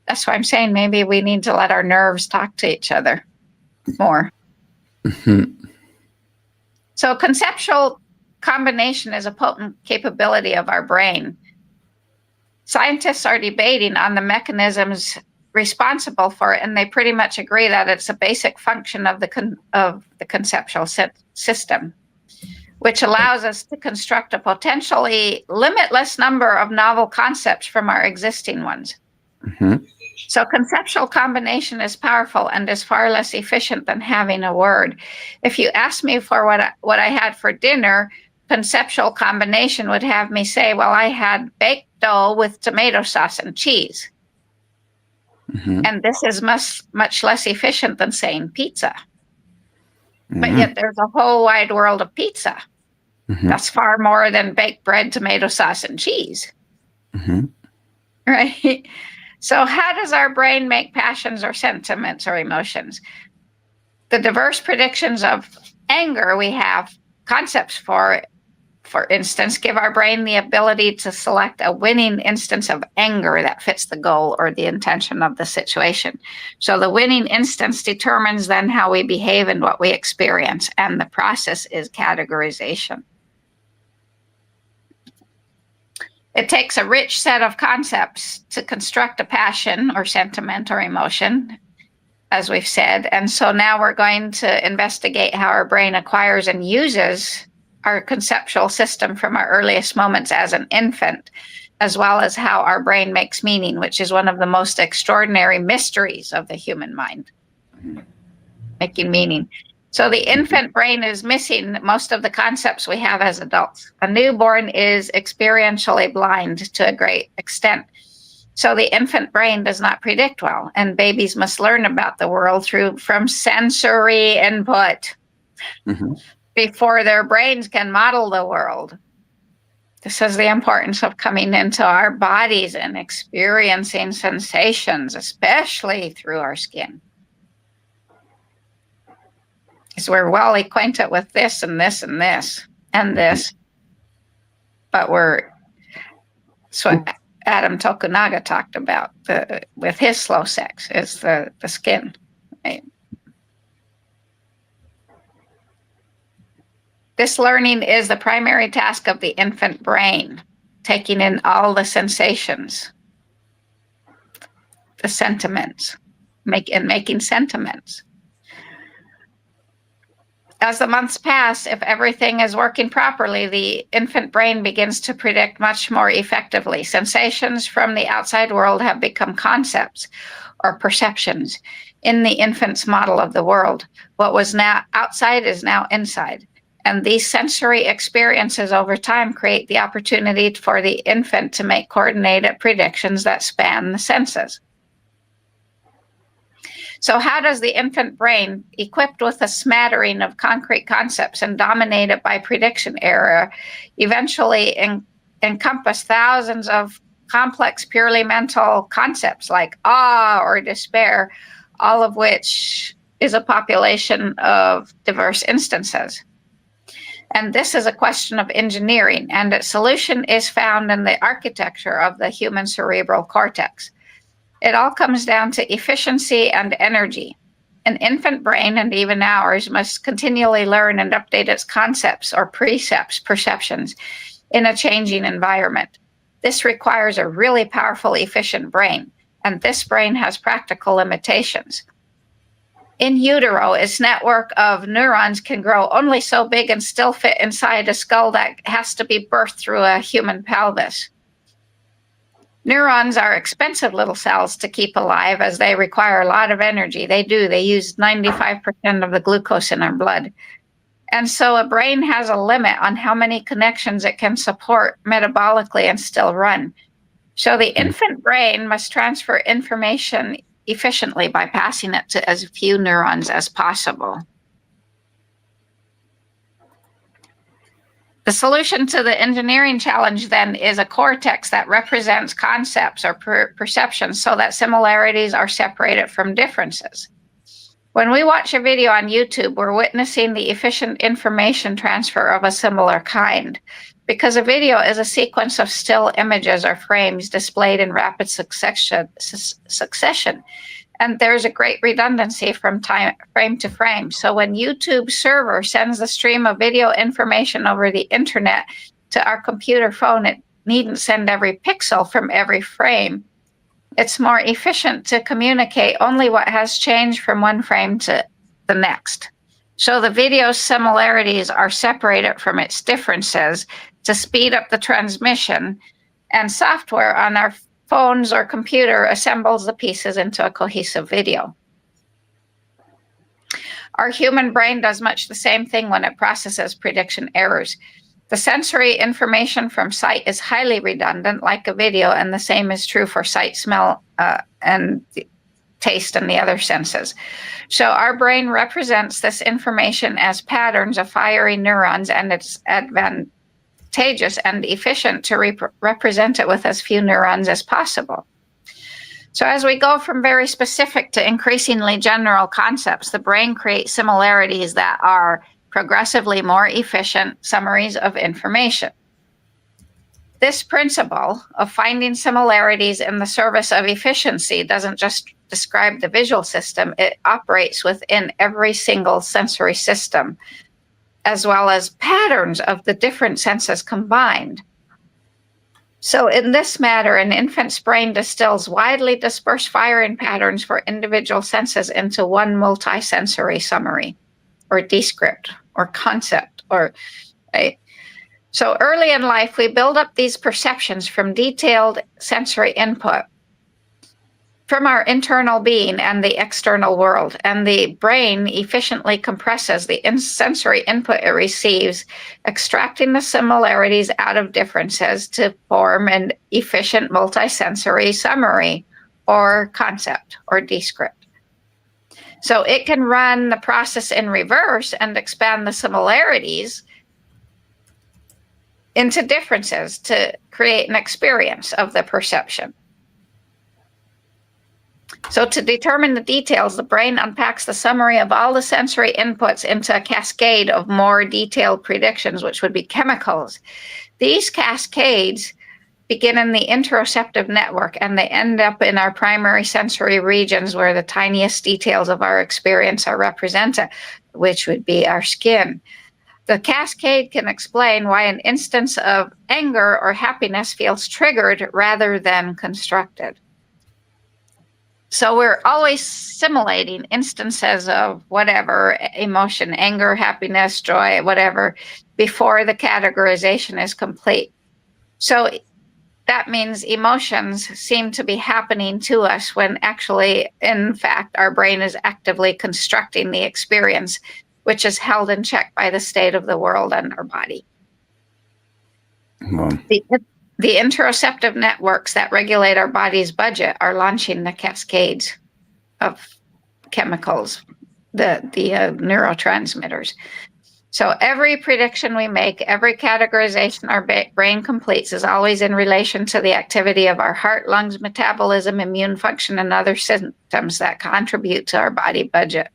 That's why I'm saying maybe we need to let our nerves talk to each other more. So conceptual combination is a potent capability of our brain. Scientists are debating on the mechanisms responsible for it, and they pretty much agree that it's a basic function of the conceptual system, which allows us to construct a potentially limitless number of novel concepts from our existing ones. Mhm. So conceptual combination is powerful and is far less efficient than having a word. If you ask me for what I had for dinner, conceptual combination would have me say, well, I had baked dough with tomato sauce and cheese. Mhm. And this is much less efficient than saying pizza. But Mhm. yet there's a whole wide world of pizza. Mhm. That's far more than baked bread, tomato sauce, and cheese. Mhm. Right? So how does our brain make passions or sentiments or emotions? The diverse predictions of anger we have concepts for instance, give our brain the ability to select a winning instance of anger that fits the goal or the intention of the situation. So the winning instance determines then how we behave and what we experience, and the process is categorization. It takes a rich set of concepts to construct a passion or sentiment or emotion, as we've said. And so now we're going to investigate how our brain acquires and uses our conceptual system from our earliest moments as an infant, as well as how our brain makes meaning, which is one of the most extraordinary mysteries of the human mind, making meaning. So the infant brain is missing most of the concepts we have as adults. A newborn is experientially blind to a great extent. So the infant brain does not predict well, and babies must learn about the world from sensory input Mhm. before their brains can model the world. This is the importance of coming into our bodies and experiencing sensations, especially through our skin. Because we're well acquainted with this and this and this and this, but that's what Adam Tokunaga talked about with his slow sex, is the skin. Right? This learning is the primary task of the infant brain, taking in all the sensations, the sentiments, making sentiments. As the months pass, if everything is working properly, the infant brain begins to predict much more effectively. Sensations from the outside world have become concepts or perceptions in the infant's model of the world. What was now outside is now inside. And these sensory experiences over time create the opportunity for the infant to make coordinated predictions that span the senses. So how does the infant brain, equipped with a smattering of concrete concepts and dominated by prediction error, eventually encompass thousands of complex, purely mental concepts like awe or despair, all of which is a population of diverse instances? And this is a question of engineering, and its solution is found in the architecture of the human cerebral cortex. It all comes down to efficiency and energy. An infant brain, and even ours, must continually learn and update its concepts or precepts, perceptions, in a changing environment. This requires a really powerful, efficient brain, and this brain has practical limitations. In utero, its network of neurons can grow only so big and still fit inside a skull that has to be birthed through a human pelvis. Neurons are expensive little cells to keep alive, as they require a lot of energy. They use 95% of the glucose in our blood. And so a brain has a limit on how many connections it can support metabolically and still run. So the infant brain must transfer information efficiently by passing it to as few neurons as possible. The solution to the engineering challenge then is a cortex that represents concepts or perceptions so that similarities are separated from differences. When we watch a video on YouTube, we're witnessing the efficient information transfer of a similar kind, because a video is a sequence of still images or frames displayed in rapid succession. And there's a great redundancy from frame to frame. So when YouTube server sends a stream of video information over the internet to our computer phone, it needn't send every pixel from every frame. It's more efficient to communicate only what has changed from one frame to the next. So the video similarities are separated from its differences to speed up the transmission, and software on our phones or computer assembles the pieces into a cohesive video. Our human brain does much the same thing when it processes prediction errors. The sensory information from sight is highly redundant, like a video, and the same is true for sight, smell, and taste and the other senses. So our brain represents this information as patterns of firing neurons, and it's advantageous and efficient to represent it with as few neurons as possible. So as we go from very specific to increasingly general concepts, the brain creates similarities that are progressively more efficient summaries of information. This principle of finding similarities in the service of efficiency doesn't just describe the visual system, it operates within every single sensory system, as well as patterns of the different senses combined. So in this matter, an infant's brain distills widely dispersed firing patterns for individual senses into one multisensory summary, or descript, or concept, right? So early in life, we build up these perceptions from detailed sensory input from our internal being and the external world, and the brain efficiently compresses the sensory input it receives, extracting the similarities out of differences to form an efficient multisensory summary or concept or descript. So it can run the process in reverse and expand the similarities into differences to create an experience of the perception. So to determine the details, the brain unpacks the summary of all the sensory inputs into a cascade of more detailed predictions, which would be chemicals. These cascades begin in the interoceptive network, and they end up in our primary sensory regions where the tiniest details of our experience are represented, which would be our skin. The cascade can explain why an instance of anger or happiness feels triggered rather than constructed. So we're always simulating instances of whatever emotion, anger, happiness, joy, whatever, before the categorization is complete. So that means emotions seem to be happening to us when actually, in fact, our brain is actively constructing the experience, which is held in check by the state of the world and our body. Well, The interoceptive networks that regulate our body's budget are launching the cascades of chemicals, the neurotransmitters. So every prediction we make, every categorization our brain completes is always in relation to the activity of our heart, lungs, metabolism, immune function, and other systems that contribute to our body budget.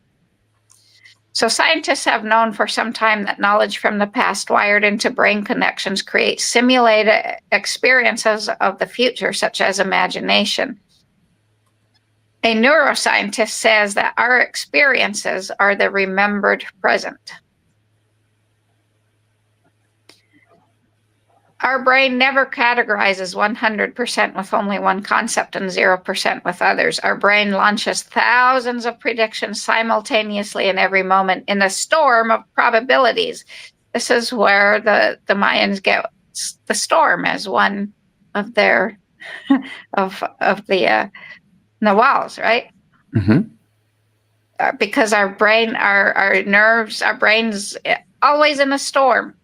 So scientists have known for some time that knowledge from the past wired into brain connections creates simulated experiences of the future, such as imagination. A neuroscientist says that our experiences are the remembered present. Our brain never categorizes 100% with only one concept and 0% with others. Our brain launches thousands of predictions simultaneously in every moment in a storm of probabilities. This is where the Mayans get the storm as one of their of the Nawals, right? mm-hmm. Because our brain, our nerves, our brain's always in a storm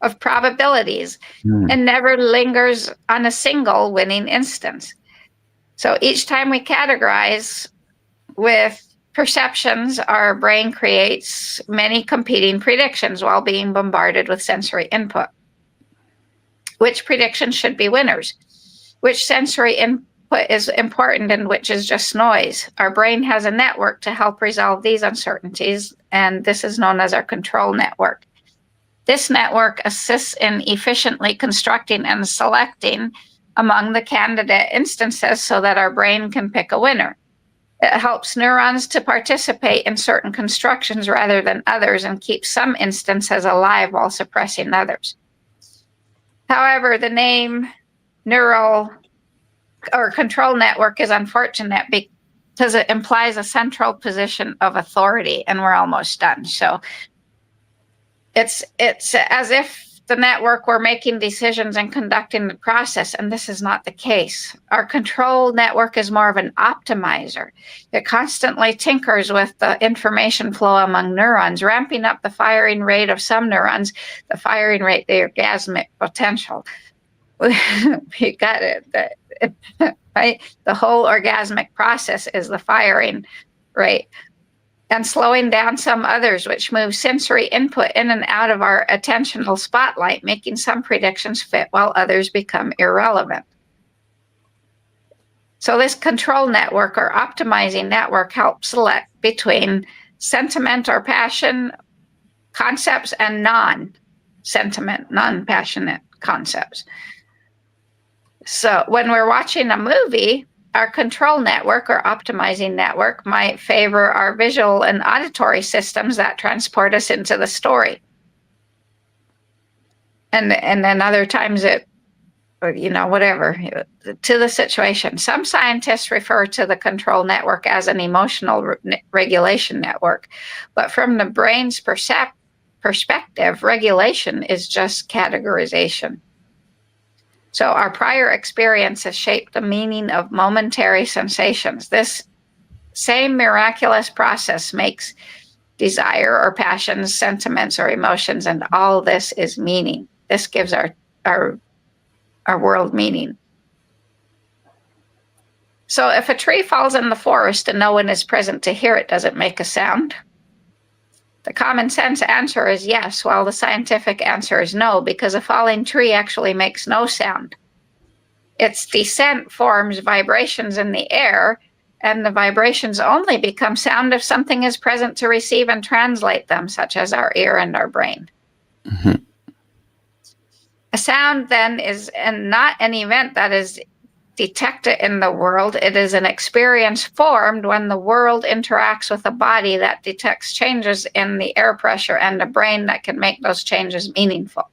of probabilities and never lingers on a single winning instance. So each time we categorize with perceptions, our brain creates many competing predictions while being bombarded with sensory input. Which predictions should be winners? Which sensory input is important and which is just noise? Our brain has a network to help resolve these uncertainties, and this is known as our control network. This network assists in efficiently constructing and selecting among the candidate instances so that our brain can pick a winner. It helps neurons to participate in certain constructions rather than others and keeps some instances alive while suppressing others. However, the name neural or control network is unfortunate because it implies a central position of authority, and we're almost done. So it's as if the network were making decisions and conducting the process, and this is not the case. Our control network is more of an optimizer. It constantly tinkers with the information flow among neurons, ramping up the firing rate of some neurons, the firing rate, the orgasmic potential. You got it, right? The whole orgasmic process is the firing rate. And slowing down some others, which move sensory input in and out of our attentional spotlight, making some predictions fit while others become irrelevant. So this control network or optimizing network helps select between sentiment or passion concepts and non-sentiment, non-passionate concepts. So when we're watching a movie, our control network or optimizing network might favor our visual and auditory systems that transport us into the story. And then other times it, whatever, to the situation. Some scientists refer to the control network as an emotional regulation network. But from the brain's perspective, regulation is just categorization. So our prior experience has shaped the meaning of momentary sensations. This same miraculous process makes desire or passions, sentiments or emotions, and all this is meaning. This gives our world meaning. So if a tree falls in the forest and no one is present to hear it, does it make a sound? The common sense answer is yes, while the scientific answer is no, because a falling tree actually makes no sound. Its descent forms vibrations in the air, and the vibrations only become sound if something is present to receive and translate them, such as our ear and our brain. Mm-hmm. A sound then is not an event that is detected in the world. It is an experience formed when the world interacts with a body that detects changes in the air pressure and a brain that can make those changes meaningful.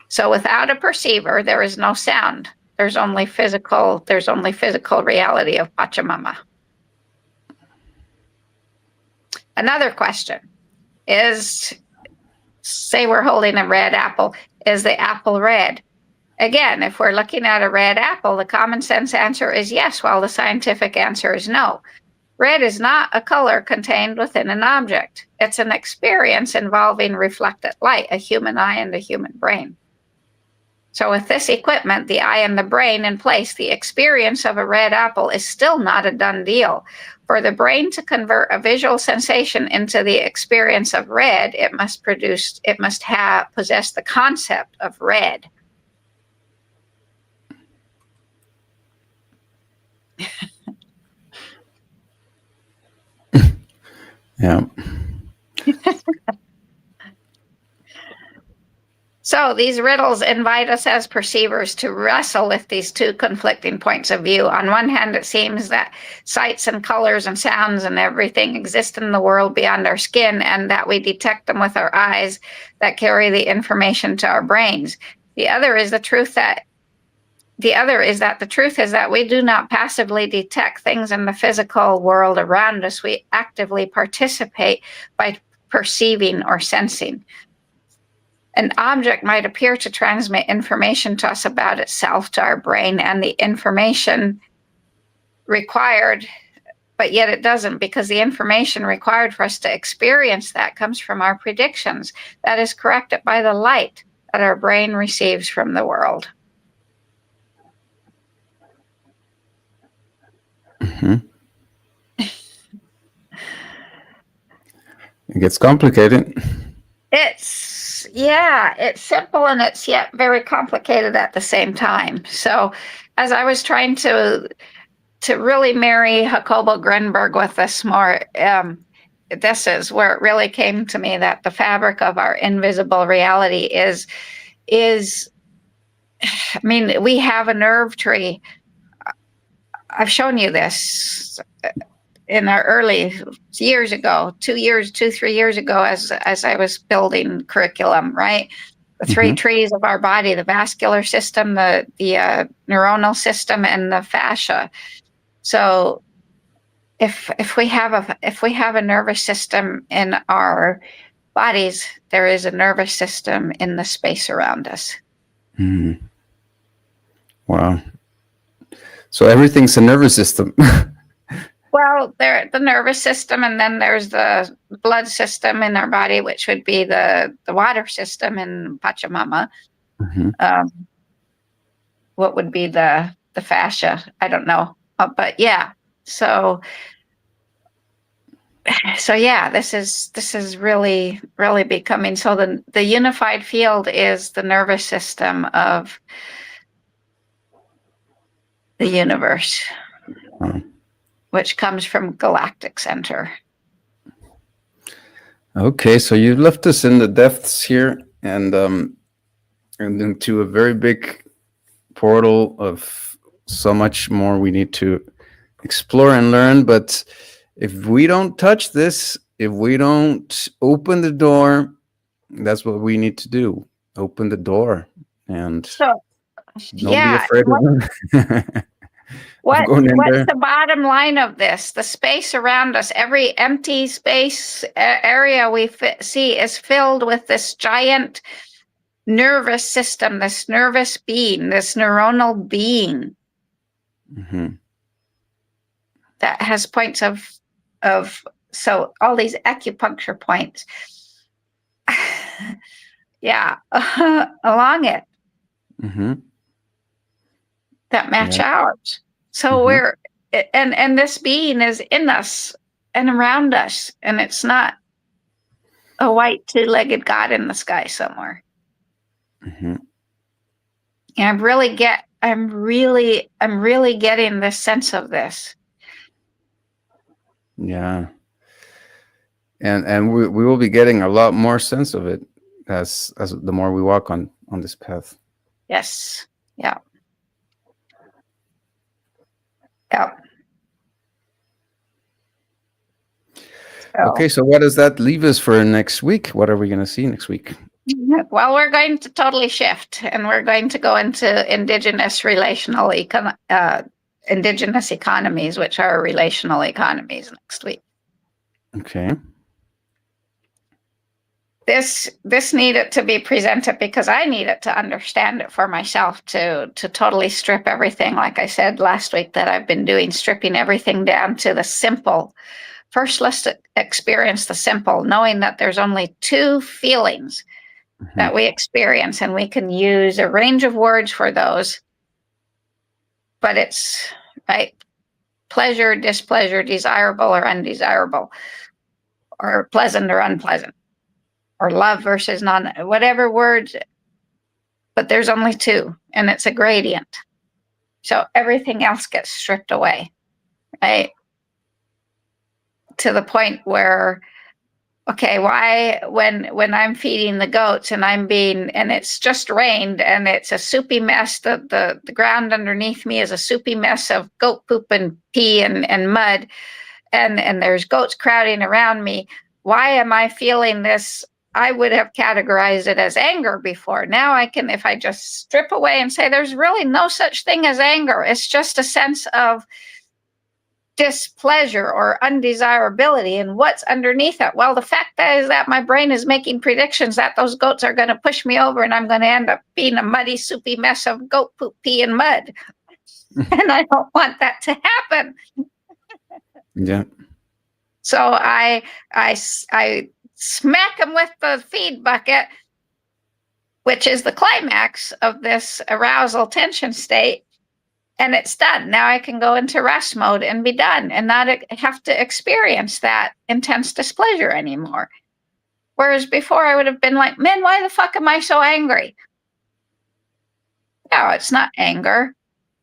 So without a perceiver, there is no sound. There's only physical reality of Pachamama. Another question is, say we're holding a red apple, is the apple red? Again, if we're looking at a red apple, the common sense answer is yes, while the scientific answer is no. Red is not a color contained within an object. It's an experience involving reflected light, a human eye and a human brain. So with this equipment, the eye and the brain in place, the experience of a red apple is still not a done deal. For the brain to convert a visual sensation into the experience of red, it must possess the concept of red. Yeah. So these riddles invite us as perceivers to wrestle with these two conflicting points of view. On one hand, it seems that sights and colors and sounds and everything exist in the world beyond our skin, and that we detect them with our eyes that carry the information to our brains. The other is that the truth is that we do not passively detect things in the physical world around us. We actively participate by perceiving or sensing. An object might appear to transmit information to us about itself, to our brain, and the information required, but yet it doesn't, because the information required for us to experience that comes from our predictions. That is corrected by the light that our brain receives from the world. Mm-hmm. It gets complicated. It's simple and it's yet very complicated at the same time. So as I was trying to really marry Jacobo Grinberg with this more, this is where it really came to me that the fabric of our invisible reality is, I mean, we have a nerve tree. I've shown you this in our early years ago, 3 years ago, as I was building curriculum, right? the three Mhm. trees of our body: the vascular system, the neuronal system, and the fascia. So if we have a nervous system in our bodies, there is a nervous system in the space around us. Mhm. Wow. So everything's a nervous system. Well, there the nervous system, and then there's the blood system in our body, which would be the water system in Pachamama. Mhm. What would be the fascia? I don't know, but yeah. So yeah, this is really becoming so. The unified field is the nervous system of the universe, Wow. which comes from galactic center. Okay, so you left us in the depths here, and into a very big portal of so much more we need to explore and learn. But if we don't touch this, if we don't open the door, that's what we need to do. Open the door, and So don't be yeah, afraid of going in what's there. the bottom line of this? The space around us, every empty space area we see is filled with this giant nervous system, this nervous being, this neuronal being Mhm. that has points of so all these acupuncture points. Yeah, along it Mhm. that match Yeah. ours. So Mhm. we're and this being is in us and around us, and it's not a white two-legged god in the sky somewhere. Mhm. And I'm really getting this sense of this. Yeah. And we will be getting a lot more sense of it as the more we walk on this path. Yes. Yeah. Yeah. So, Okay, so what does that leave us for next week? What are we going to see next week? well, we're going to totally shift, and we're going to go into indigenous economies, which are relational economies, next week. Okay. This needed to be presented because I needed to understand it for myself to totally strip everything, like I said last week, that I've been doing, stripping everything down to the simple. First, let's experience the simple, knowing that there's only two feelings that we experience, and we can use a range of words for those. But it's right, pleasure, displeasure, desirable or undesirable, or pleasant or unpleasant, or love versus non, whatever words. But there's only two, and it's a gradient. So everything else gets stripped away, right? To the point where, okay, why when I'm feeding the goats and and it's just rained and it's a soupy mess, the ground underneath me is a soupy mess of goat poop and pee and mud, and there's goats crowding around me. Why am I feeling this? I would have categorized it as anger before. Now I can, if I just strip away and say there's really no such thing as anger, it's just a sense of displeasure or undesirability. And what's underneath it? Well, the fact is that my brain is making predictions that those goats are going to push me over and I'm going to end up being a muddy, soupy mess of goat poop, pee, and mud. And I don't want that to happen. Yeah. So I smack them with the feed bucket, which is the climax of this arousal tension state. And it's done. Now I can go into rest mode and be done and not have to experience that intense displeasure anymore. Whereas before I would have been like, man, why the fuck am I so angry? No, it's not anger.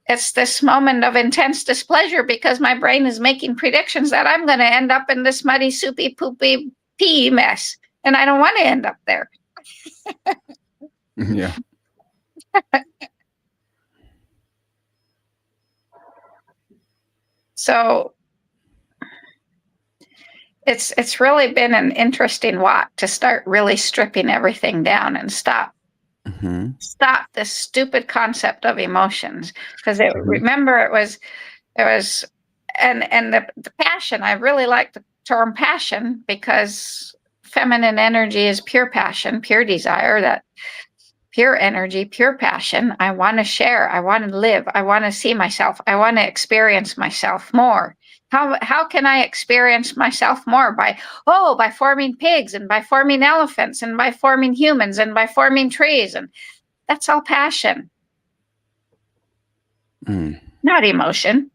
It's this moment of intense displeasure because my brain is making predictions that I'm going to end up in this muddy, soupy, poopy pee mess. And I don't want to end up there. Yeah. So it's really been an interesting walk to start really stripping everything down and stop Stop this stupid concept of emotions, because remember it was and the passion. I really like the term passion, because feminine energy is pure passion, pure desire, that pure energy, pure passion. I want to share. I want to live. I want to see myself. I want to experience myself more. How can I experience myself more? By forming pigs, and by forming elephants, and by forming humans, and by forming trees. And that's all passion, not emotion.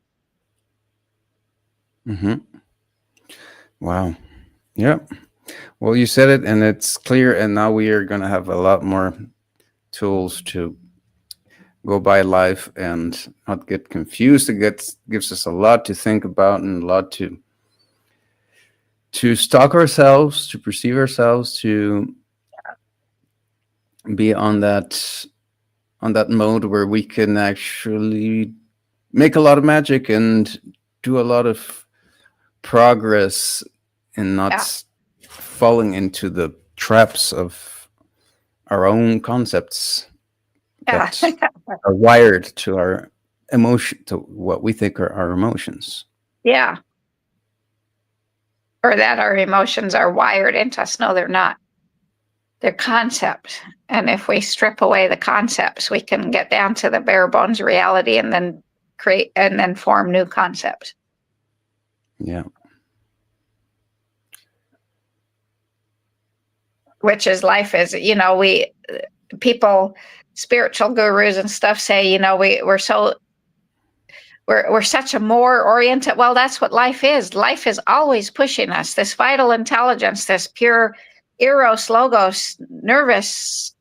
Wow. Yeah. Well, you said it, and it's clear. And now we are going to have a lot more tools to go by life and not get confused. It gives us a lot to think about, and a lot to stalk ourselves, to perceive ourselves, to be on that mode where we can actually make a lot of magic and do a lot of progress, and not falling into the traps of our own concepts that are wired to our emotion, to what we think are our emotions. Yeah. Or that our emotions are wired into us. No, they're not. They're concepts. And if we strip away the concepts, we can get down to the bare bones reality, and then create and then form new concepts. Yeah. Which is life is, people, spiritual gurus and stuff say, we're such a more oriented. Well, that's what life is. Life is always pushing us. This vital intelligence, this pure eros, logos, nervous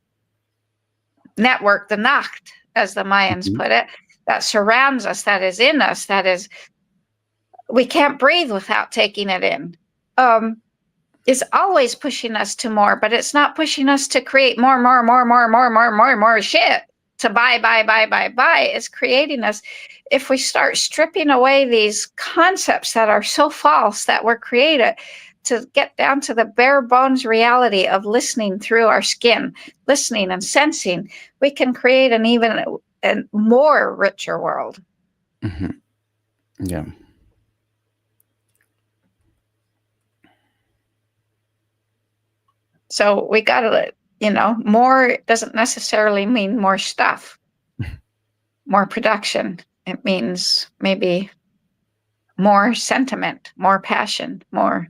network, the Nacht, as the Mayans put it, that surrounds us, that is in us, we can't breathe without taking it in. Is always pushing us to more, but it's not pushing us to create more shit, to buy. It's creating us. If we start stripping away these concepts that are so false that were created, to get down to the bare bones reality of listening through our skin, listening and sensing, we can create an even more richer world. Yeah. So we got to, more doesn't necessarily mean more stuff, more production. It means maybe more sentiment, more passion, more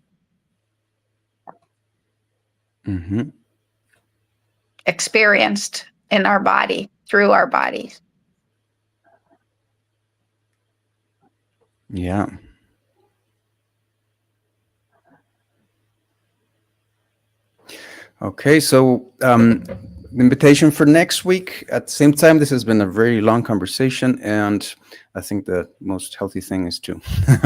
experienced in our body, through our bodies. Yeah. Okay, so the invitation for next week at the same time. This has been a very long conversation, and I think the most healthy thing is to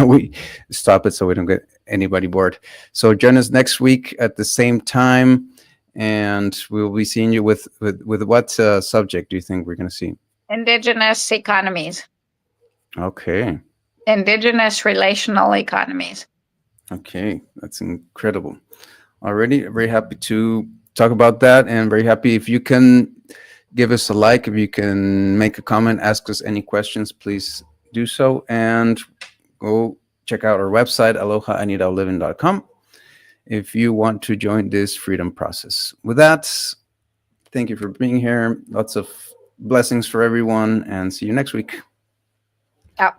we stop it so we don't get anybody bored. So join us next week at the same time, and we'll be seeing you with what subject do you think we're going to see? Indigenous economies. Okay. Indigenous relational economies. Okay, that's incredible. Already very happy to talk about that, and very happy if you can give us a like, if you can make a comment, ask us any questions, please do so, and go check out our website, alohaanidaliving.com, if you want to join this freedom process. With that, thank you for being here. Lots of blessings for everyone, and see you next week. Yeah.